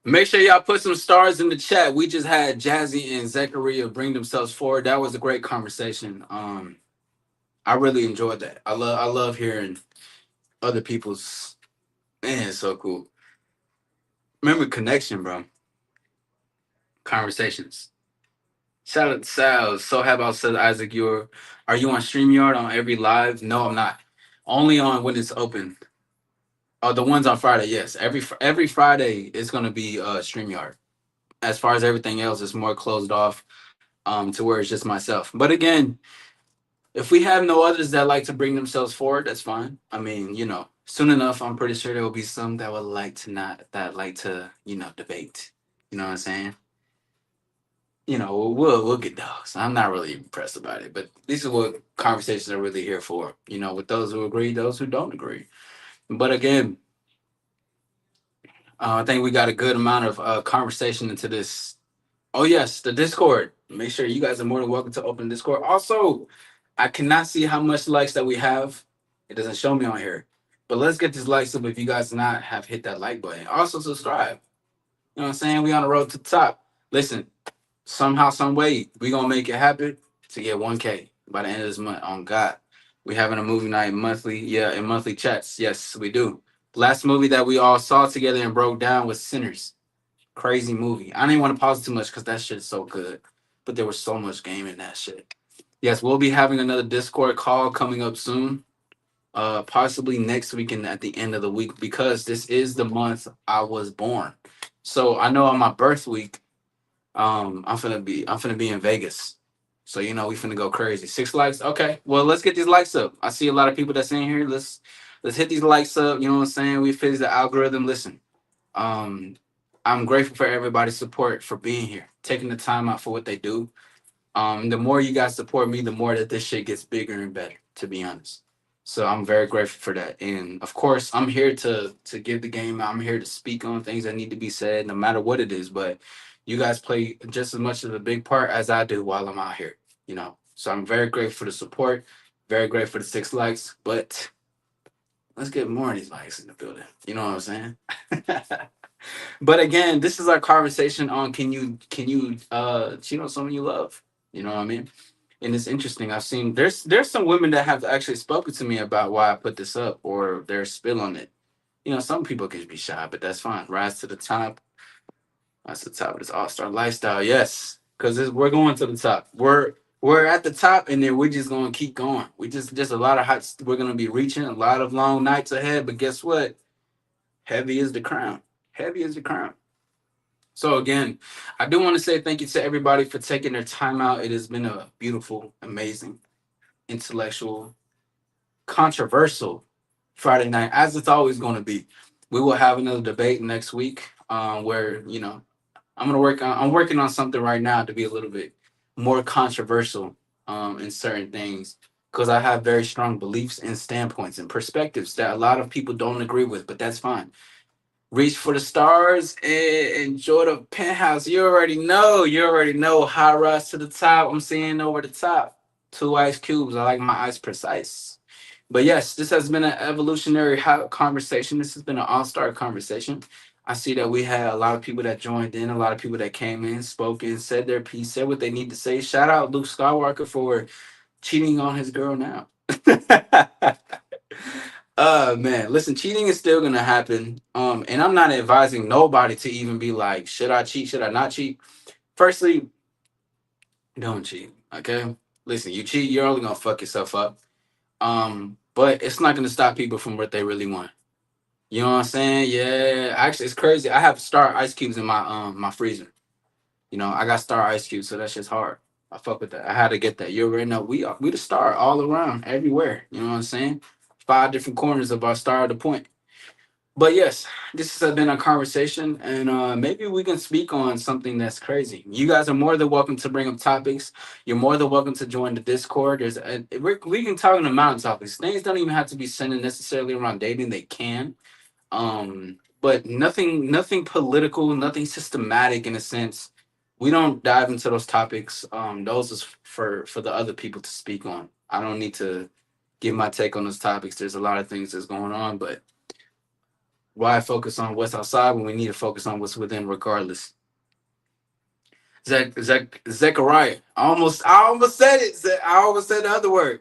Make sure y'all put some stars in the chat. We just had Jazzy and Zachariah bring themselves forward. That was a great conversation. I really enjoyed that. I love hearing other people's, man, it's so cool. Remember connection, bro. Conversations. Shout out to Sal. So how about said Isaac, are you on StreamYard on every live? No, I'm not. Only on when it's open. Oh, the ones on Friday, yes. Every Friday is gonna be StreamYard. As far as everything else, it's more closed off, to where it's just myself. But again, if we have no others that like to bring themselves forward, that's fine. I mean, soon enough, I'm pretty sure there will be some that would like to not that like to, debate. You know what I'm saying? We'll get those. I'm not really impressed about it, but this is what conversations are really here for. With those who agree, those who don't agree. But again, I think we got a good amount of conversation into this. Oh yes, the Discord. Make sure you guys are more than welcome to open Discord. Also, I cannot see how much likes that we have. It doesn't show me on here. But let's get these likes up if you guys not have hit that like button. Also subscribe. You know what I'm saying? We on the road to the top. Listen, somehow, some way, we gonna make it happen to get 1K by the end of this month. On God. We having a movie night monthly, yeah, and monthly chats. Yes, we do. Last movie that we all saw together and broke down was Sinners. Crazy movie. I didn't want to pause too much because that shit's so good. But there was so much game in that shit. Yes, we'll be having another Discord call coming up soon. Possibly next weekend at the end of the week, because this is the month I was born. So I know on my birth week, I'm finna be in Vegas. So we finna go crazy. 6 likes. Okay. Well, let's get these likes up. I see a lot of people that's in here. Let's hit these likes up. You know what I'm saying? We fix the algorithm. Listen. Um, I'm grateful for everybody's support for being here, taking the time out for what they do. The more you guys support me, the more that this shit gets bigger and better, to be honest. So I'm very grateful for that. And of course, I'm here to give the game. I'm here to speak on things that need to be said, no matter what it is. But you guys play just as much of a big part as I do while I'm out here, you know. So I'm very grateful for the support, very grateful for the 6 likes. But let's get more of these likes in the building. You know what I'm saying? But again, this is our conversation on can you cheat on someone you love? You know what I mean? And it's interesting. I've seen there's some women that have actually spoken to me about why I put this up or their spill on it. You know, some people can be shy, but that's fine. Rise to the top. Rise to the top of this all-star lifestyle. Yes. Because we're going to the top. We're at the top and then we're just gonna keep going. We just a lot of hot we're gonna be reaching a lot of long nights ahead, but guess what? Heavy is the crown. Heavy is the crown. So again, I do want to say thank you to everybody for taking their time out. It has been a beautiful, amazing, intellectual, controversial Friday night, as it's always going to be. We will have another debate next week, where I'm working on something right now to be a little bit more controversial in certain things because I have very strong beliefs and standpoints and perspectives that a lot of people don't agree with, but that's fine. Reach for the stars and enjoy the penthouse. You already know. You already know. High rise to the top. I'm seeing over the top. 2 ice cubes. I like my ice precise. But yes, this has been an evolutionary conversation. This has been an all-star conversation. I see that we had a lot of people that joined in, a lot of people that came in, spoke in, said their piece, said what they need to say. Shout out Luke Skywalker for cheating on his girl now. Man, listen, cheating is still gonna happen. And I'm not advising nobody to even be like, should I cheat? Should I not cheat? Firstly, don't cheat. Okay. Listen, you cheat, you're only gonna fuck yourself up. But it's not gonna stop people from what they really want. You know what I'm saying? Yeah. Actually, it's crazy. I have star ice cubes in my freezer. You know, I got star ice cubes, so that's just hard. I fuck with that. I had to get that. You already know we the star all around, everywhere. You know what I'm saying? 5 different corners of our star of the point. But yes, this has been a conversation, and maybe we can speak on something that's crazy. You guys are more than welcome to bring up topics. You're more than welcome to join the Discord. We can talk on the mountain topics. Things don't even have to be centered necessarily around dating. They can, but nothing political, nothing systematic in a sense. We don't dive into those topics. Those is for the other people to speak on. I don't need to give my take on those topics. There's a lot of things that's going on, but why focus on what's outside when we need to focus on what's within, regardless? Zechariah. I almost said it. I almost said the other word.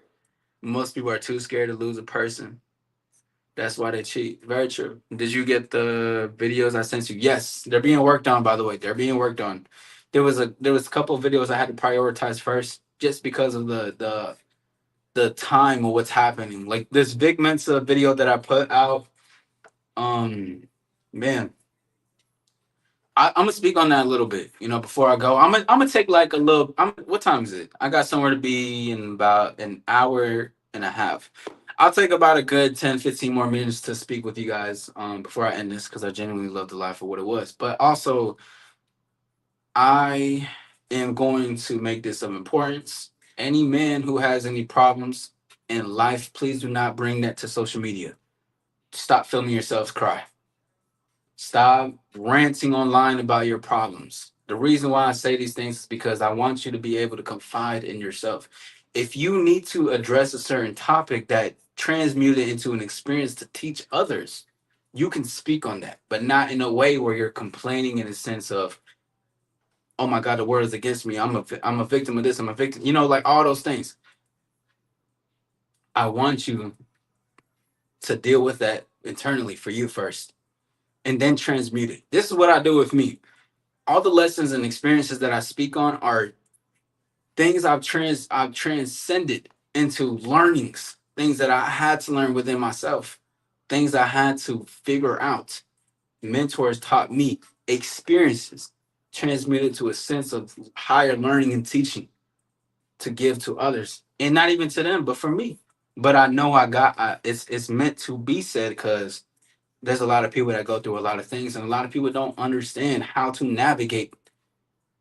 Most people are too scared to lose a person. That's why they cheat. Very true. Did you get the videos I sent you? Yes, they're being worked on. By the way, they're being worked on. There was a couple of videos I had to prioritize first, just because of the time of what's happening. Like this Vic Mensa video that I put out. Man, I'm gonna speak on that a little bit. You know, before I go, I'm gonna take like a little. What time is it? I got somewhere to be in about an hour and a half. I'll take about a good 10, 15 more minutes to speak with you guys before I end this because I genuinely love the life for what it was. But also, I am going to make this of importance. Any man who has any problems in life, please do not bring that to social media. Stop filming yourselves cry. Stop ranting online about your problems. The reason why I say these things is because I want you to be able to confide in yourself. If you need to address a certain topic that transmute it into an experience to teach others, you can speak on that, but not in a way where you're complaining in a sense of, oh my God, the world is against me. I'm a victim of this. I'm a victim. You know, like all those things. I want you to deal with that internally for you first and then transmute it. This is what I do with me. All the lessons and experiences that I speak on are things I've transcended into learnings, things that I had to learn within myself, things I had to figure out. Mentors taught me, experiences transmuted to a sense of higher learning and teaching to give to others, and not even to them, but for me. But I know it's meant to be said because there's a lot of people that go through a lot of things, and a lot of people don't understand how to navigate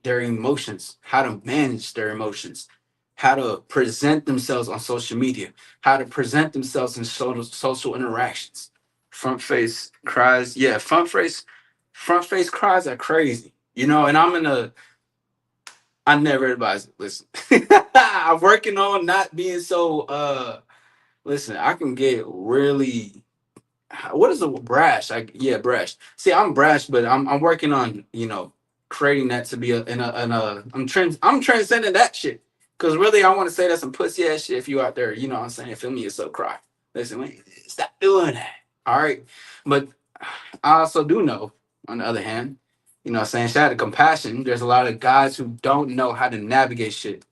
their emotions, how to manage their emotions, how to present themselves on social media, how to present themselves in social interactions. Front face cries, yeah, front face cries are crazy, you know. And I never advise it. Listen, I'm working on not being so. Listen, I can get really, what is a brash? Yeah, brash. See, I'm brash, but I'm working on, you know, creating that to be I'm transcending that shit. Cause really I want to say that's some pussy ass shit if you out there, you know what I'm saying, feel me, it's so cry. Listen, man, stop doing that. All right. But I also do know, on the other hand, you know what I'm saying, shout out to compassion. There's a lot of guys who don't know how to navigate shit.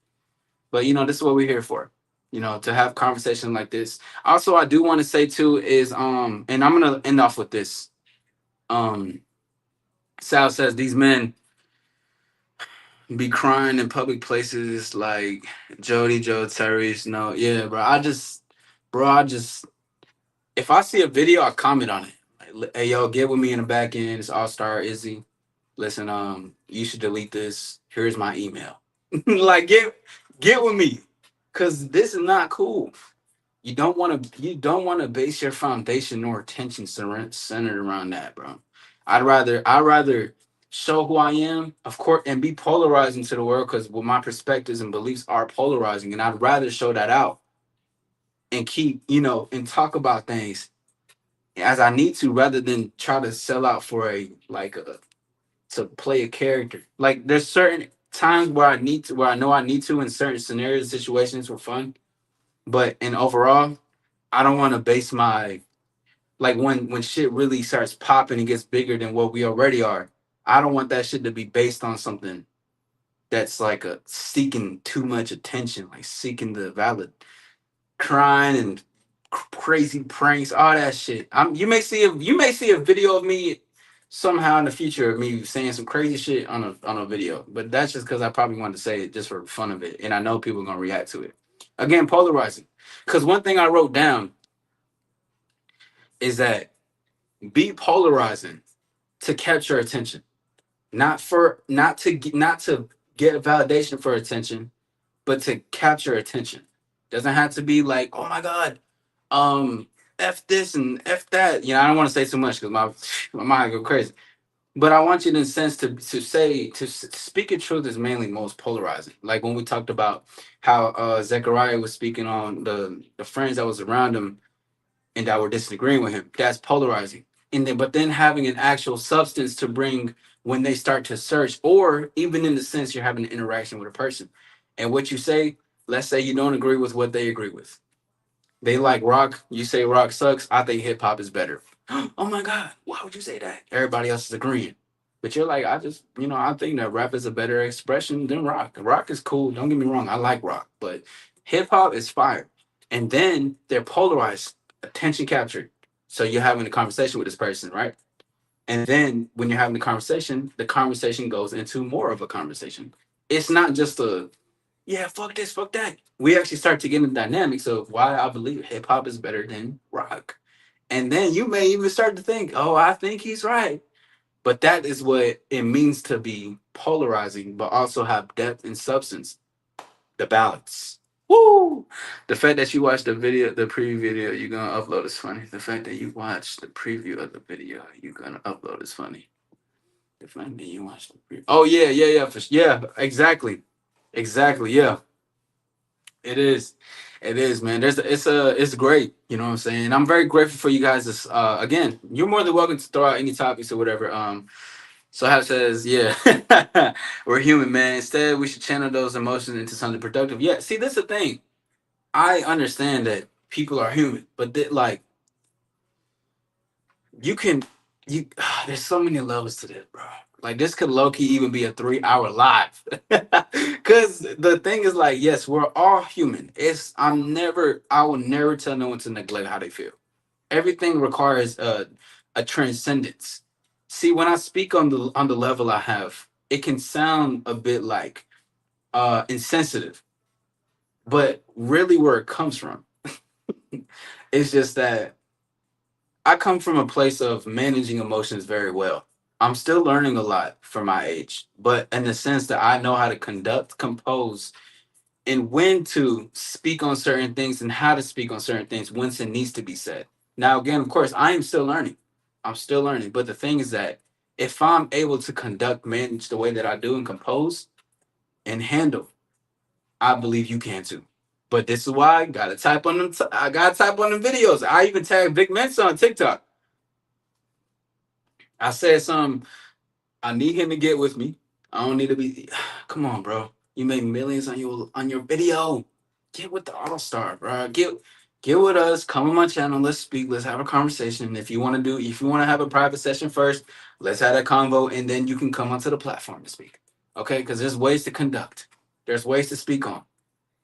But you know, this is what we're here for. You know, to have conversation like this. Also, I do want to say too is and I'm gonna end off with this. Um, Sal says these men be crying in public places like Jody, Joe, Terry's. No, yeah, bro. I just, if I see a video, I comment on it. Like, hey, yo, get with me in the back end. It's All Star Izzy. Listen, you should delete this. Here's my email. Like, get with me, cause this is not cool. You don't want to base your foundation or attention centered around that, bro. I'd rather show who I am, of course, and be polarizing to the world because well, my perspectives and beliefs are polarizing, and I'd rather show that out and keep, you know, and talk about things as I need to, rather than try to sell out for a like a to play a character. Like there's certain times where where I know I need to in certain scenarios, situations for fun, but in overall, I don't want to base my, like when shit really starts popping and gets bigger than what we already are. I don't want that shit to be based on something that's like a seeking too much attention, like seeking the valid, crying and crazy pranks, all that shit. You may see a video of me somehow in the future of me saying some crazy shit on a video, but that's just because I probably wanted to say it just for fun of it, and I know people are gonna react to it. Again, polarizing. Because one thing I wrote down is that be polarizing to capture attention, not to get validation for attention, but to capture attention. Doesn't have to be like, oh my god, f this and f that. You know, I don't want to say too much because my mind go crazy. But I want you in a sense to speak your truth is mainly most polarizing. Like when we talked about how Zechariah was speaking on the friends that was around him and that were disagreeing with him. That's polarizing. And then, but then having an actual substance to bring when they start to search, or even in the sense you're having an interaction with a person, and what you say, let's say you don't agree with what they agree with. They like rock, you say rock sucks. I think hip hop is better. Oh my god, why would you say that? Everybody else is agreeing. But you're like, I just, you know, I think that rap is a better expression than rock. Rock is cool. Don't get me wrong. I like rock, but hip hop is fire. And then they're polarized, attention captured. So you're having a conversation with this person, right? And then when you're having the conversation goes into more of a conversation. It's not just a, yeah, fuck this, fuck that. We actually start to get in the dynamics of why I believe hip hop is better than rock. And then you may even start to think, oh, I think he's right. But that is what it means to be polarizing, but also have depth and substance. The balance. Woo! The fact that you watched the video, the preview video, you're gonna upload is funny. The fact that you watched the preview of the video, you're gonna upload is funny. The fact that you watched the preview. Oh yeah, yeah, exactly, exactly, yeah. It is. It is, man. It's great. You know what I'm saying? I'm very grateful for you guys. Again, you're more than welcome to throw out any topics or whatever. So Hap says, yeah, we're human, man. Instead, we should channel those emotions into something productive. Yeah, see, that's the thing. I understand that people are human, but like you can you there's so many levels to this, bro. Like this could low key even be a 3 hour live. Cause the thing is like, yes, we're all human. I will never tell no one to neglect how they feel. Everything requires a transcendence. See, when I speak on the level I have, it can sound a bit like insensitive, but really where it comes from, it's just that I come from a place of managing emotions very well. I'm still learning a lot for my age, but in the sense that I know how to conduct, compose, and when to speak on certain things and how to speak on certain things once it needs to be said. Now, again, of course, I am still learning. I'm still learning. But the thing is that if I'm able to conduct, manage the way that I do and compose and handle, I believe you can too. But this is why I gotta type on them. I gotta type on them videos. I even tagged Vic Mensa on TikTok. I said something. I need him to get with me. I don't need to be. Come on, bro. You made millions on your video. Get with the All Star, bro. Get with us. Come on my channel. Let's speak. Let's have a conversation. If you want to have a private session first, let's have that convo, and then you can come onto the platform to speak. Okay? Because there's ways to conduct. There's ways to speak on.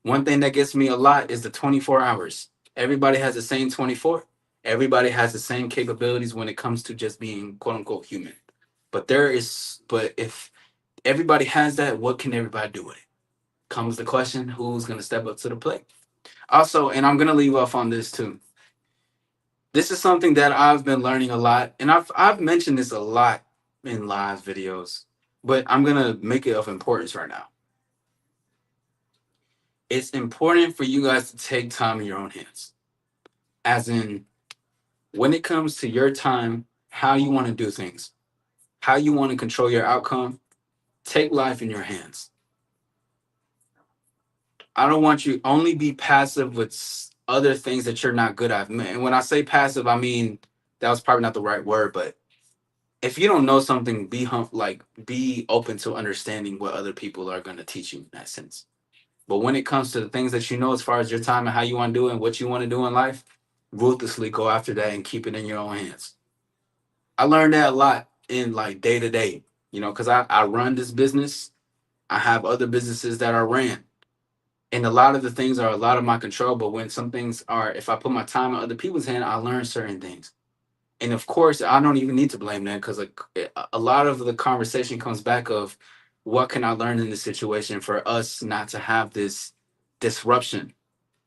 One thing that gets me a lot is the 24 hours. Everybody has the same 24. Everybody has the same capabilities when it comes to just being quote unquote human. But if everybody has that, what can everybody do with it? Comes the question, who's going to step up to the plate? Also, and I'm going to leave off on this too. This is something that I've been learning a lot, and I've mentioned this a lot in live videos, but I'm going to make it of importance right now. It's important for you guys to take time in your own hands. As in, when it comes to your time, how you want to do things, how you want to control your outcome, take life in your hands. I don't want you only be passive with other things that you're not good at. And when I say passive, I mean that was probably not the right word, but if you don't know something, be open to understanding what other people are going to teach you in that sense. But when it comes to the things that you know, as far as your time and how you want to do it and what you want to do in life, ruthlessly go after that and keep it in your own hands. I learned that a lot in like day to day, because I run this business. I have other businesses that are ran. And a lot of the things are a lot of my control. But when some things are, if I put my time in other people's hand, I learn certain things. And of course, I don't even need to blame them because a lot of the conversation comes back of what can I learn in this situation for us not to have this disruption.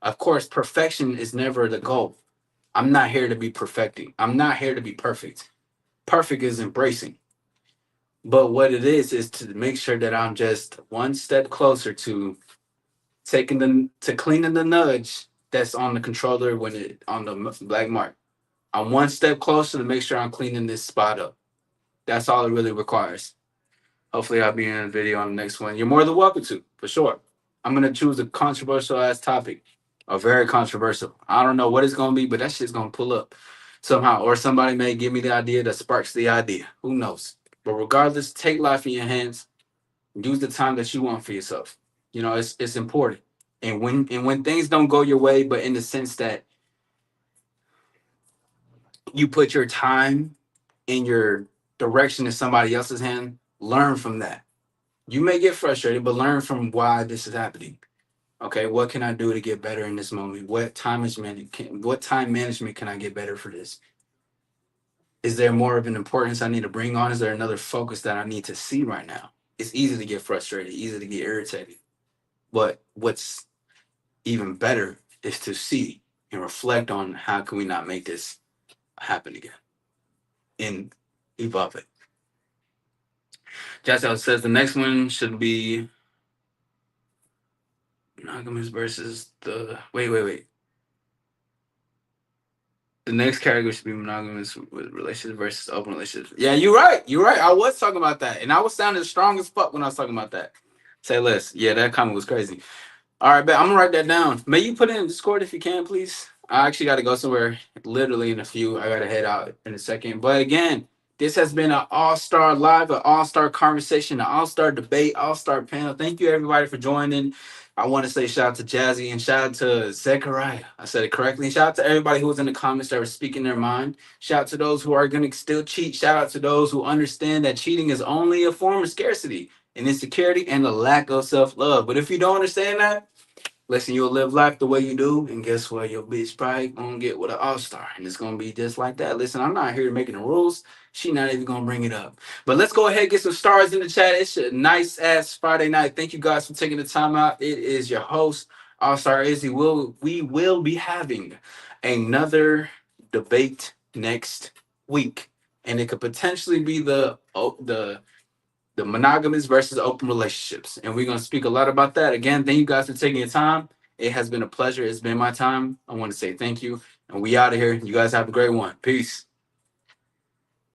Of course, perfection is never the goal. I'm not here to be perfecting. I'm not here to be perfect. Perfect is embracing. But what it is to make sure that I'm just one step closer to cleaning the nudge that's on the controller when it on the black mark. I'm one step closer to make sure I'm cleaning this spot up. That's all it really requires. Hopefully, I'll be in a video on the next one. You're more than welcome to, for sure. I'm gonna choose a controversial ass topic, a very controversial. I don't know what it's gonna be, but that shit's gonna pull up somehow, or somebody may give me the idea that sparks the idea. Who knows? But regardless, take life in your hands. Use the time that you want for yourself. It's important. And when things don't go your way, but in the sense that you put your time in your direction in somebody else's hand, learn from that. You may get frustrated, but learn from why this is happening. Okay, what can I do to get better in this moment? What time management can I get better for this? Is there more of an importance I need to bring on? Is there another focus that I need to see right now? It's easy to get frustrated, easy to get irritated. But what's even better is to see and reflect on how can we not make this happen again and evolve it. Jasel says the next one should be monogamous versus the wait. The next category should be monogamous with relationships versus open relationships. Yeah, you're right. You're right. I was talking about that. And I was sounding strong as fuck when I was talking about that. Say less. Yeah, that comment was crazy. All right, but I'm gonna write that down. May you put it in Discord if you can, please? I actually got to go somewhere literally in a few. I got to head out in a second. But again, this has been an all-star live, an all-star conversation, an all-star debate, all-star panel. Thank you, everybody, for joining. I want to say shout out to Jazzy and shout out to Zechariah. I said it correctly. Shout out to everybody who was in the comments that were speaking their mind. Shout out to those who are going to still cheat. Shout out to those who understand that cheating is only a form of scarcity and insecurity and a lack of self-love. But if you don't understand that, listen, you'll live life the way you do, and guess what? Your bitch probably gonna get with an all-star, and it's gonna be just like that. Listen, I'm not here making the rules. She not even gonna bring it up. But let's go ahead and get some stars in the chat. It's a nice ass Friday night. Thank you guys for taking the time out. It is your host, All-Star Izzy. We will be having another debate next week. and it could potentially be the monogamous versus open relationships. And we're gonna speak a lot about that. Again, thank you guys for taking your time. It has been a pleasure. It's been my time. I want to say thank you. And we out of here. You guys have a great one. Peace.